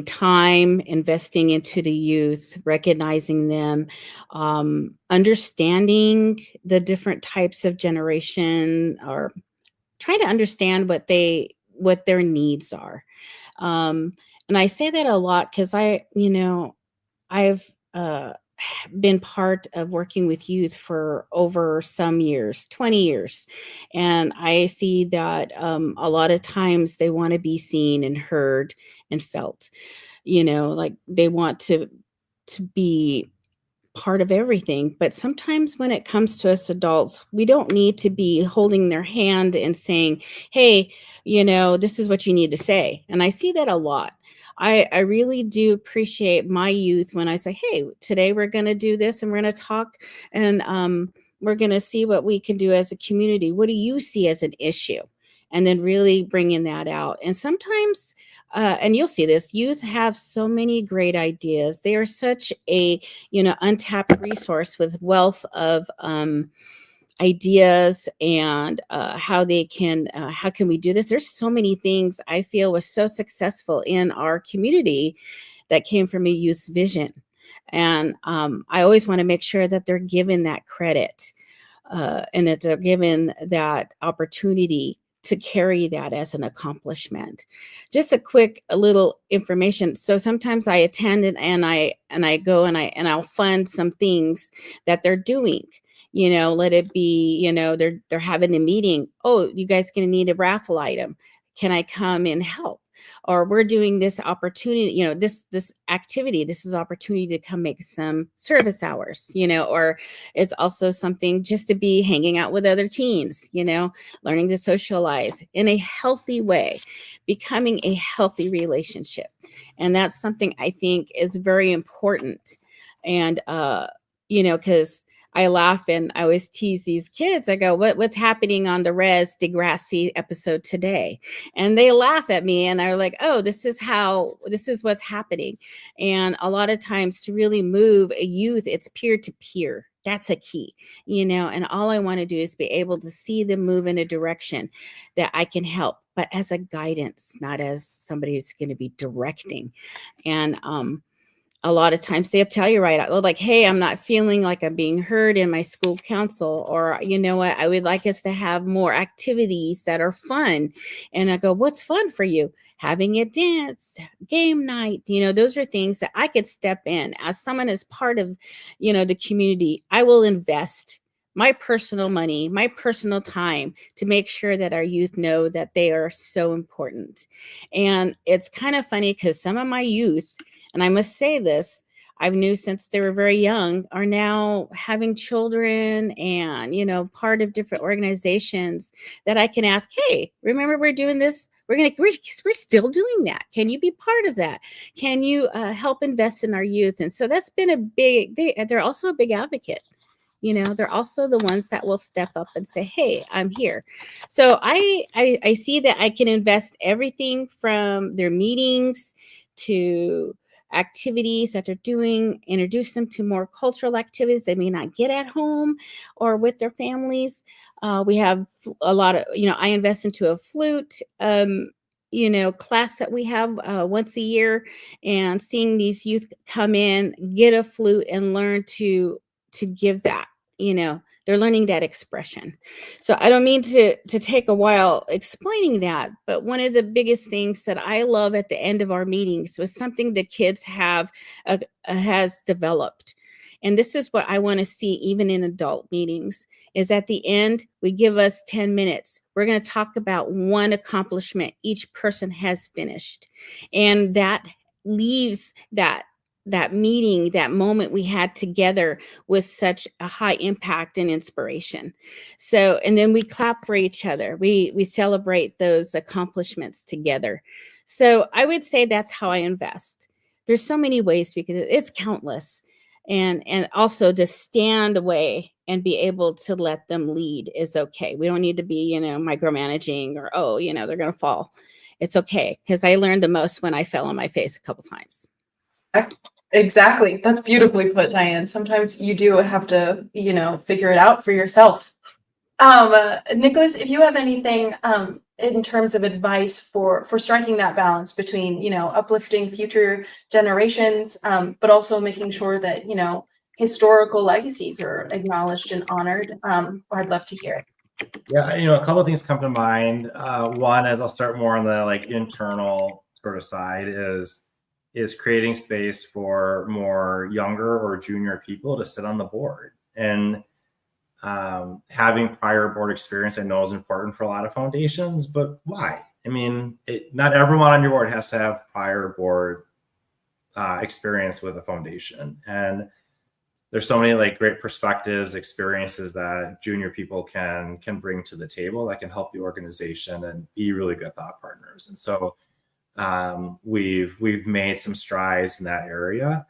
time, investing into the youth, recognizing them, understanding the different types of generation, or trying to understand what their needs are. And I say that a lot because I've been part of working with youth for over some years, 20 years. And I see that a lot of times they want to be seen and heard and felt, like they want to be part of everything. But sometimes when it comes to us adults, we don't need to be holding their hand and saying, hey, this is what you need to say. And I see that a lot. I really do appreciate my youth when I say, hey, today we're going to do this and we're going to talk, and we're going to see what we can do as a community. What do you see as an issue? And then really bringing that out. And sometimes, and you'll see this, youth have so many great ideas. They are such a, untapped resource with wealth of ideas, and how can we do this? There's so many things I feel was so successful in our community that came from a youth's vision. And I always want to make sure that they're given that credit, and that they're given that opportunity to carry that as an accomplishment. Just a little information. So sometimes I attend and I go and I'll fund some things that they're doing. Let it be, they're having a meeting. Oh, you guys going to need a raffle item. Can I come and help? Or we're doing this opportunity, this activity, this is opportunity to come make some service hours, or it's also something just to be hanging out with other teens, learning to socialize in a healthy way, becoming a healthy relationship. And that's something I think is very important. And, because I laugh and I always tease these kids. I go, what's happening on the Res Degrassi episode today? And they laugh at me and they're like, oh, this is what's happening. And a lot of times to really move a youth, it's peer to peer. That's a key, and all I want to do is be able to see them move in a direction that I can help, but as a guidance, not as somebody who's going to be directing. And, a lot of times they'll tell you right out, like, hey, I'm not feeling like I'm being heard in my school council, or you know what, I would like us to have more activities that are fun. And I go, what's fun for you? Having a dance, game night, those are things that I could step in as someone as part of, the community. I will invest my personal money, my personal time to make sure that our youth know that they are so important. And it's kind of funny because some of my youth, and I must say this, I've knew since they were very young, are now having children and, part of different organizations that I can ask, hey, remember we're doing this? We're still doing that. Can you be part of that? Can you help invest in our youth? And so that's been they're also a big advocate. They're also the ones that will step up and say, hey, I'm here. So I see that I can invest everything from their meetings to activities that they're doing, introduce them to more cultural activities they may not get at home or with their families. We have a lot of, I invest into a flute, class that we have once a year, and seeing these youth come in, get a flute and learn to give that, they're learning that expression. So I don't mean to take a while explaining that, but one of the biggest things that I love at the end of our meetings was something the kids has developed. And this is what I want to see even in adult meetings, is at the end, we give us 10 minutes. We're going to talk about one accomplishment each person has finished. And that leaves that meeting, that moment we had together with such a high impact and inspiration. So, and then we clap for each other. We celebrate those accomplishments together. So I would say that's how I invest. There's so many ways we could, it's countless. and also to stand away and be able to let them lead is okay. We don't need to be, micromanaging or, they're going to fall. It's okay, because I learned the most when I fell on my face a couple times. Exactly. That's beautifully put, Diane. Sometimes you do have to, figure it out for yourself. Nicholas, if you have anything in terms of advice for striking that balance between, uplifting future generations, but also making sure that, historical legacies are acknowledged and honored, I'd love to hear it. Yeah, a couple of things come to mind. One, as I'll start more on the internal sort of side, is creating space for more younger or junior people to sit on the board. And having prior board experience, I know, is important for a lot of foundations, but why? I mean, not everyone on your board has to have prior board experience with a foundation. And there's so many great perspectives, experiences that junior people can bring to the table that can help the organization and be really good thought partners. And so we've made some strides in that area.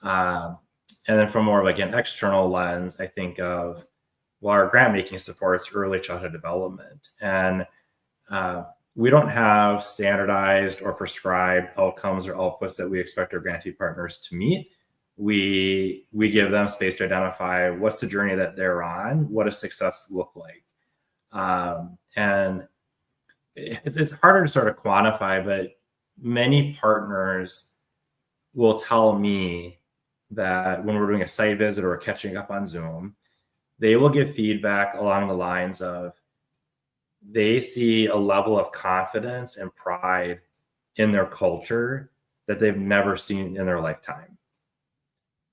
And then from more of an external lens, I think of, our grant making supports early childhood development. And we don't have standardized or prescribed outcomes or outputs that we expect our grantee partners to meet. We give them space to identify what's the journey that they're on, what does success look like. And it's harder to sort of quantify, but many partners will tell me that when we're doing a site visit or catching up on Zoom, they will give feedback along the lines of they see a level of confidence and pride in their culture that they've never seen in their lifetime.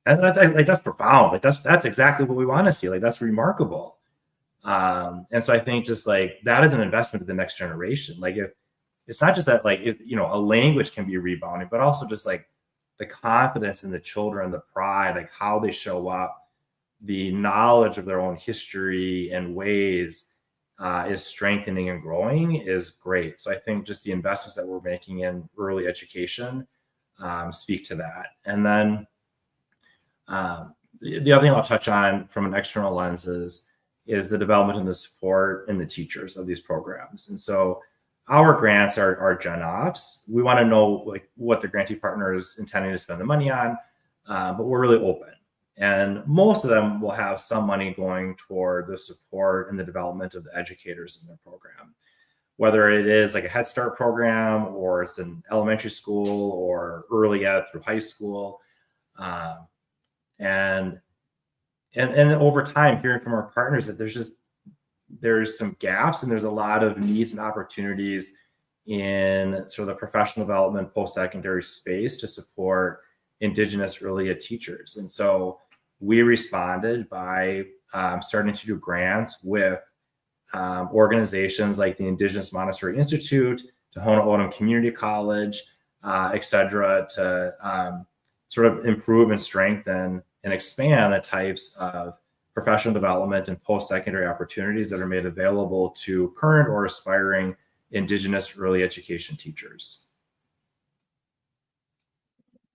And that's profound. That's exactly what we want to see. That's remarkable. And so I think just that is an investment in the next generation. If it's not just that, if a language can be rebounding, but also just the confidence in the children, the pride, how they show up, the knowledge of their own history and ways is strengthening and growing is great. So I think just the investments that we're making in early education speak to that. And then the other thing I'll touch on from an external lens is the development and the support and the teachers of these programs. And so our grants are Gen Ops. We want to know what the grantee partner is intending to spend the money on, but we're really open. And most of them will have some money going toward the support and the development of the educators in their program, whether it is a Head Start program or it's an elementary school or early ed through high school. And over time, hearing from our partners that there's some gaps and there's a lot of needs and opportunities in sort of the professional development post-secondary space to support Indigenous early ed teachers. And so we responded by starting to do grants with organizations like the Indigenous Montessori Institute, Tohono O'odham Community College, et cetera, to sort of improve and strengthen and expand the types of professional development and post-secondary opportunities that are made available to current or aspiring Indigenous early education teachers.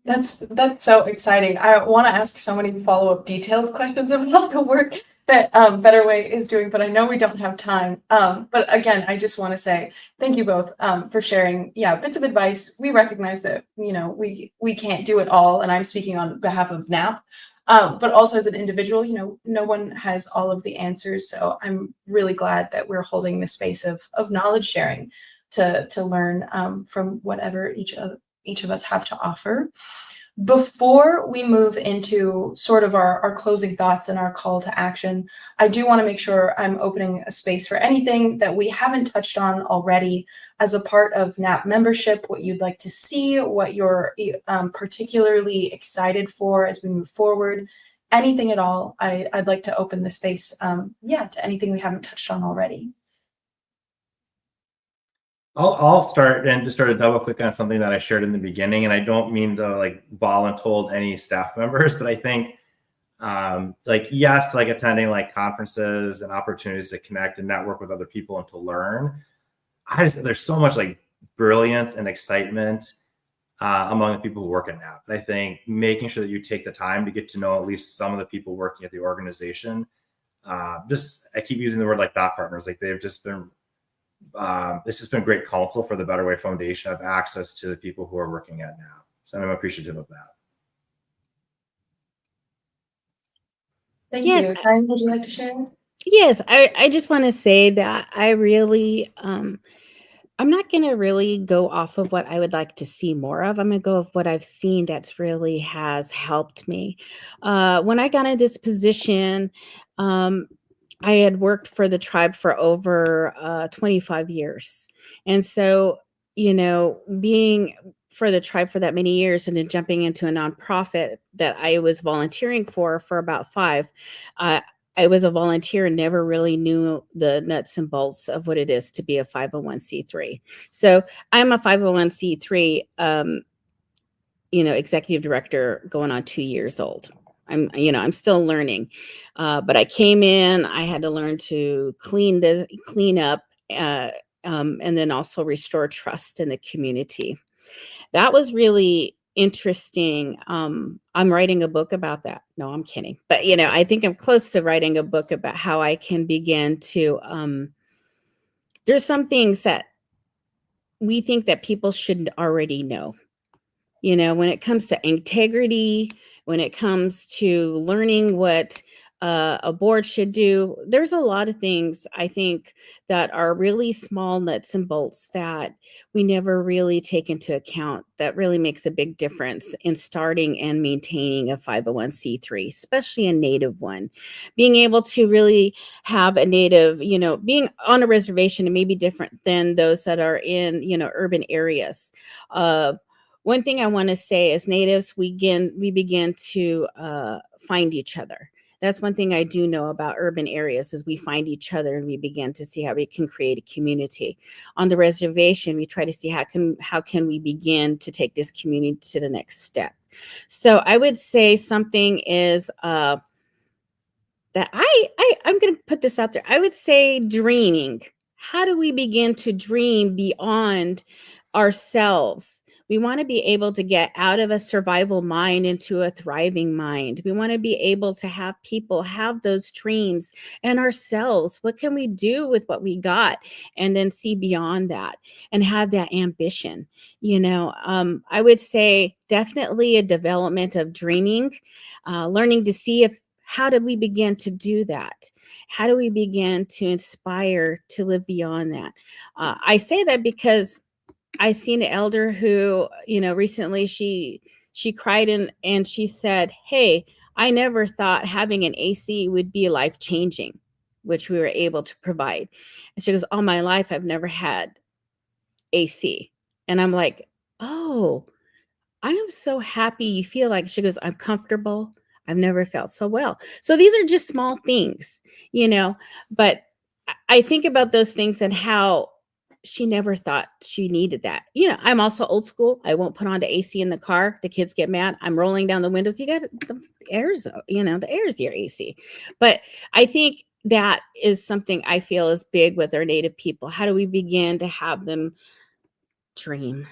That's so exciting. I want to ask so many follow-up detailed questions about the work that Better Way is doing, but I know we don't have time. But again, I just want to say thank you both for sharing, bits of advice. We recognize that, we can't do it all, and I'm speaking on behalf of NAP, but also as an individual, no one has all of the answers. So I'm really glad that we're holding the space of knowledge sharing to learn from whatever each of us have to offer. Before we move into sort of our closing thoughts and our call to action, I do want to make sure I'm opening a space for anything that we haven't touched on already as a part of NAP membership, what you'd like to see, what you're particularly excited for as we move forward, anything at all. I'd like to open the space, to anything we haven't touched on already. I'll start and just sort of double click on something that I shared in the beginning, and I don't mean to voluntold any staff members, but I think yes, attending conferences and opportunities to connect and network with other people and to learn. There's so much brilliance and excitement among the people who work at NAP. And I think making sure that you take the time to get to know at least some of the people working at the organization. I keep using the word like thought partners. Like they've just been, it's just been great counsel for the Better Way Foundation. Have access to the people who are working at NAP. So I'm appreciative of that. Thank you. Diane, would you like to share? Yes, I just want to say that I really, I'm not going to really go off of what I would like to see more of. I'm going to go of what I've seen that's really has helped me. When I got in this position, I had worked for the tribe for over 25 years. And so, you know, being for the tribe for that many years and then jumping into a nonprofit that I was volunteering for about 5, I was a volunteer and never really knew the nuts and bolts of what it is to be a 501c3. So I'm a 501c3, you know, executive director going on 2 years old. I'm still learning, but I came in, I had to learn to clean up, and then also restore trust in the community. That was really interesting. I'm writing a book about that. No, I'm kidding. But, you know, I think I'm close to writing a book about how I can begin to, there's some things that we think that people should already know. You know, when it comes to integrity, when it comes to learning what a board should do, there's a lot of things I think that are really small nuts and bolts that we never really take into account that really makes a big difference in starting and maintaining a 501c3, especially a Native one. Being able to really have a Native, you know, being on a reservation and maybe different than those that are in, you know, urban areas. One thing I want to say is Natives, we begin to find each other. That's one thing I do know about urban areas is we find each other and we begin to see how we can create a community. On the reservation, we try to see how can we begin to take this community to the next step. So I would say something is that I'm going to put this out there. I would say dreaming. How do we begin to dream beyond ourselves? We want to be able to get out of a survival mind into a thriving mind. We want to be able to have people have those dreams and ourselves. What can we do with what we got? And then see beyond that and have that ambition. You know, I would say definitely a development of dreaming, learning to see how do we begin to do that? How do we begin to inspire to live beyond that? I say that because I seen an elder who, you know, recently she cried and she said, "Hey, I never thought having an AC would be life-changing," which we were able to provide. And she goes, "All my life, I've never had AC." And I'm like, "Oh, I am so happy you feel like," she goes, "I'm comfortable. I've never felt so well." So these are just small things, you know, but I think about those things and how she never thought she needed that. You know, I'm also old school. I won't put on the AC in the car. The kids get mad. I'm rolling down the windows. You got the air's, you know, the air's your AC. But I think that is something I feel is big with our Native people. How do we begin to have them dream?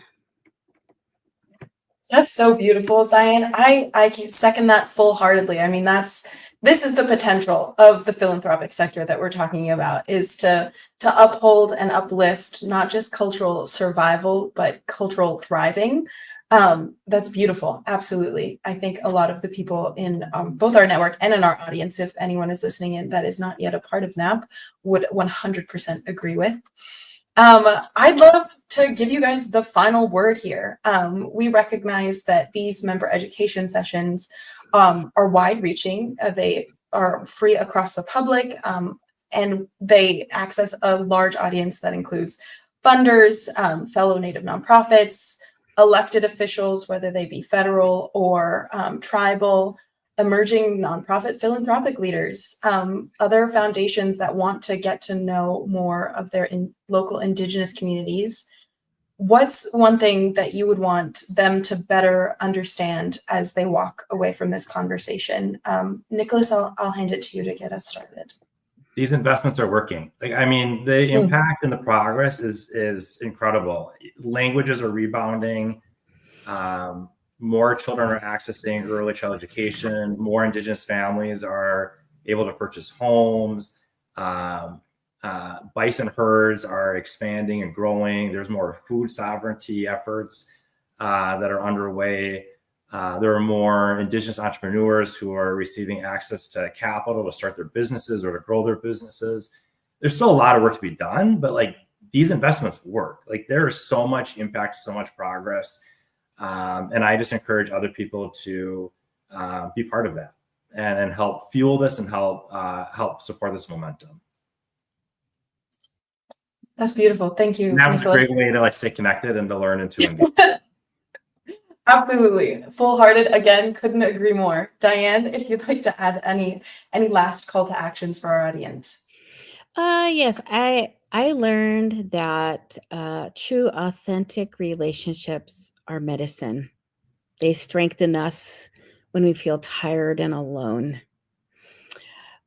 That's so beautiful, Diane. I can second that full-heartedly. I mean, this is the potential of the philanthropic sector that we're talking about, is to uphold and uplift not just cultural survival, but cultural thriving. That's beautiful. Absolutely. I think a lot of the people in both our network and in our audience, if anyone is listening in that is not yet a part of NAP, would 100% agree with. I'd love to give you guys the final word here. We recognize that these member education sessions are wide-reaching. They are free across the public, and they access a large audience that includes funders, fellow Native nonprofits, elected officials, whether they be federal or tribal, emerging nonprofit philanthropic leaders, other foundations that want to get to know more of their local Indigenous communities. What's one thing that you would want them to better understand as they walk away from this conversation? Nicholas, I'll hand it to you to get us started. These investments are working. Like, I mean, the impact and the progress is incredible. Languages are rebounding. More children are accessing early child education. More Indigenous families are able to purchase homes. Bison herds are expanding and growing. There's more food sovereignty efforts that are underway. There are more Indigenous entrepreneurs who are receiving access to capital to start their businesses or to grow their businesses. There's still a lot of work to be done, but like these investments work. Like there is so much impact, so much progress. And I just encourage other people to be part of that and help fuel this and help support this momentum. That's beautiful. Thank you, And that was Nicholas. a great way to like stay connected and to learn and to engage. Absolutely. Full-hearted. Again, couldn't agree more. Diane, if you'd like to add any last call to actions for our audience. Yes, I learned that true, authentic relationships are medicine. They strengthen us when we feel tired and alone.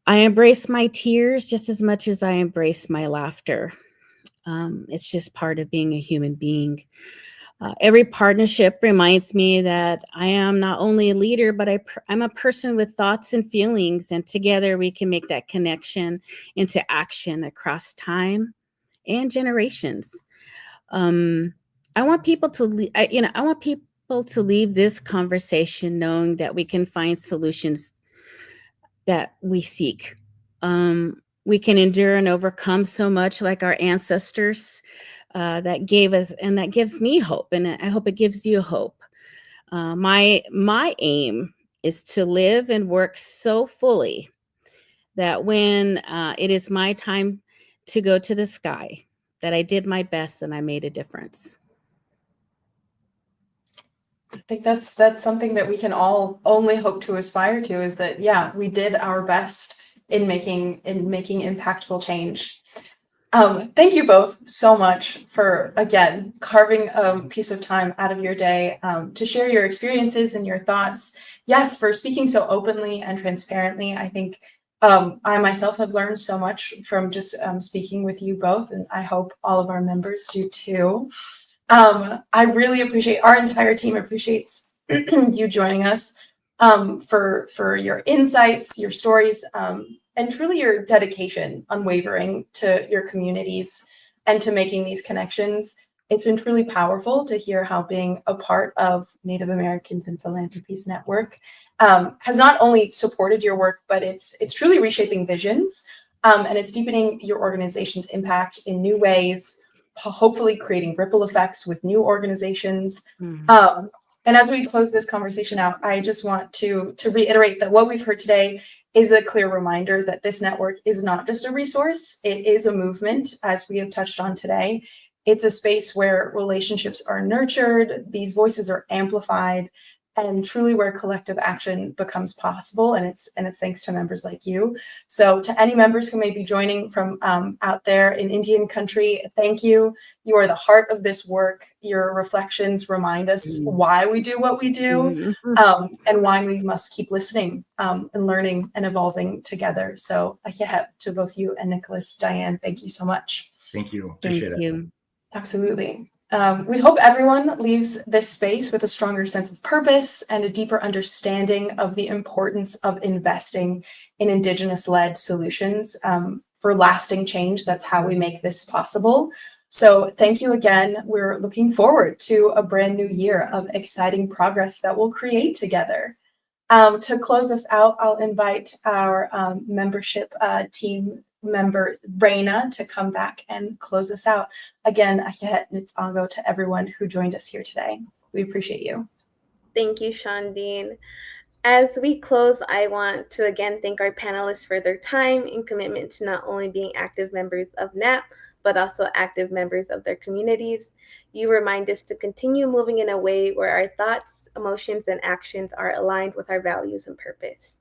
I embrace my tears just as much as I embrace my laughter. It's just part of being a human being. Every partnership reminds me that I am not only a leader, but I'm a person with thoughts and feelings, and together we can make that connection into action across time and generations. I want people to, I want people to leave this conversation knowing that we can find solutions that we seek. We can endure and overcome so much like our ancestors. That gave us, and that gives me hope, and I hope it gives you hope. My aim is to live and work so fully that when it is my time to go to the sky, that I did my best and I made a difference. I think that's something that we can all only hope to aspire to, is that, yeah, we did our best in making impactful change. Thank you both so much for, again, carving a piece of time out of your day to share your experiences and your thoughts. Yes, for speaking so openly and transparently. I think I myself have learned so much from just speaking with you both, and I hope all of our members do too. I really appreciate, our entire team appreciates you joining us for your insights, your stories, and truly your dedication, unwavering, to your communities and to making these connections. It's been truly powerful to hear how being a part of Native Americans in Philanthropy's network has not only supported your work, but it's truly reshaping visions, and it's deepening your organization's impact in new ways, hopefully creating ripple effects with new organizations. Mm-hmm. And as we close this conversation out, I just want to reiterate that what we've heard today is a clear reminder that this network is not just a resource, it is a movement, as we have touched on today. It's a space where relationships are nurtured, these voices are amplified, and truly where collective action becomes possible. And it's thanks to members like you. So to any members who may be joining from out there in Indian country, thank you. You are the heart of this work. Your reflections remind us why we do what we do, and why we must keep listening and learning and evolving together. So to both you and Nicholas, Diane, thank you so much. Thank you. Appreciate it. Absolutely. We hope everyone leaves this space with a stronger sense of purpose and a deeper understanding of the importance of investing in Indigenous-led solutions for lasting change. That's how we make this possible. So thank you again. We're looking forward to a brand new year of exciting progress that we'll create together. To close us out, I'll invite our membership team members, Reina, to come back and close us out. Again, Ahiet Nitsango to everyone who joined us here today. We appreciate you. Thank you, Shondine. As we close, I want to again thank our panelists for their time and commitment to not only being active members of NAP, but also active members of their communities. You remind us to continue moving in a way where our thoughts, emotions, and actions are aligned with our values and purpose.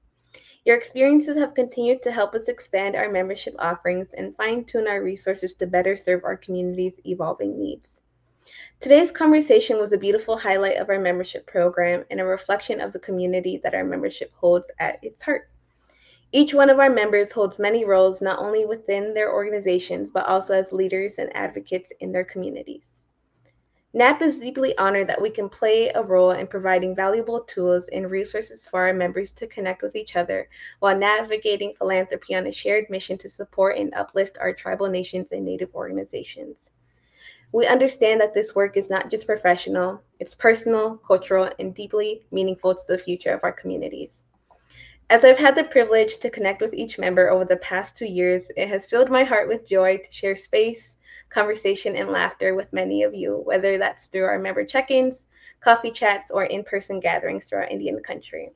Your experiences have continued to help us expand our membership offerings and fine-tune our resources to better serve our community's evolving needs. Today's conversation was a beautiful highlight of our membership program and a reflection of the community that our membership holds at its heart. Each one of our members holds many roles, not only within their organizations, but also as leaders and advocates in their communities. NAP is deeply honored that we can play a role in providing valuable tools and resources for our members to connect with each other while navigating philanthropy on a shared mission to support and uplift our tribal nations and Native organizations. We understand that this work is not just professional, it's personal, cultural, and deeply meaningful to the future of our communities. As I've had the privilege to connect with each member over the past 2 years, it has filled my heart with joy to share space, conversation, and laughter with many of you, whether that's through our member check-ins, coffee chats, or in-person gatherings throughout Indian country.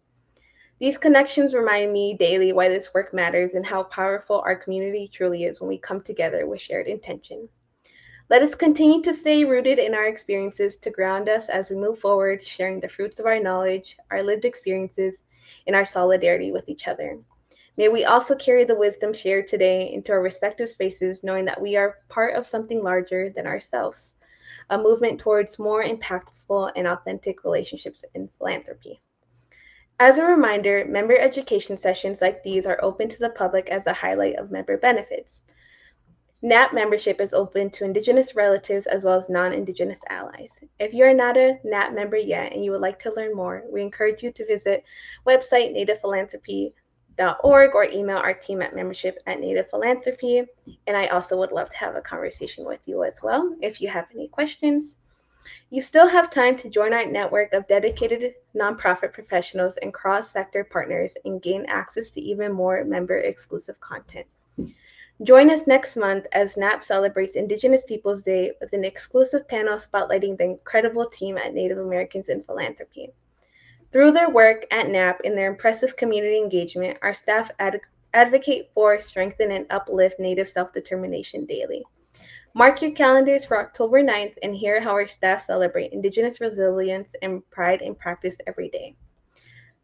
These connections remind me daily why this work matters and how powerful our community truly is when we come together with shared intention. Let us continue to stay rooted in our experiences to ground us as we move forward, sharing the fruits of our knowledge, our lived experiences, and our solidarity with each other. May we also carry the wisdom shared today into our respective spaces, knowing that we are part of something larger than ourselves, a movement towards more impactful and authentic relationships in philanthropy. As a reminder, member education sessions like these are open to the public as a highlight of member benefits. NAP membership is open to Indigenous relatives as well as non-Indigenous allies. If you are not a NAP member yet and you would like to learn more, we encourage you to visit website nativephilanthropy.org or email our team at membership@nativephilanthropy. And I also would love to have a conversation with you as well if you have any questions. You still have time to join our network of dedicated nonprofit professionals and cross-sector partners and gain access to even more member-exclusive content. Join us next month as NAP celebrates Indigenous Peoples Day with an exclusive panel spotlighting the incredible team at Native Americans in Philanthropy. Through their work at NAP and their impressive community engagement, our staff advocate for, strengthen, and uplift Native self-determination daily. Mark your calendars for October 9th and hear how our staff celebrate Indigenous resilience and pride in practice every day.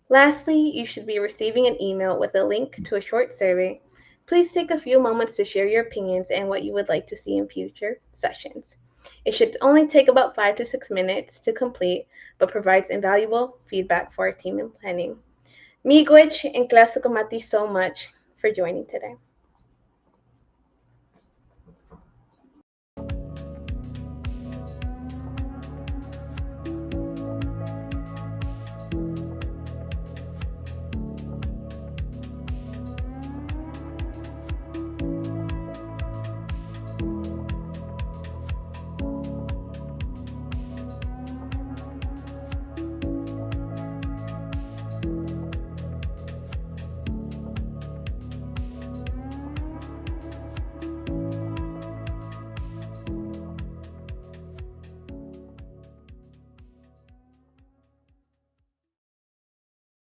Lastly, you should be receiving an email with a link to a short survey. Please take a few moments to share your opinions and what you would like to see in future sessions. It should only take about 5 to 6 minutes to complete, but provides invaluable feedback for our team in planning. Miigwech and Classical Mati so much for joining today.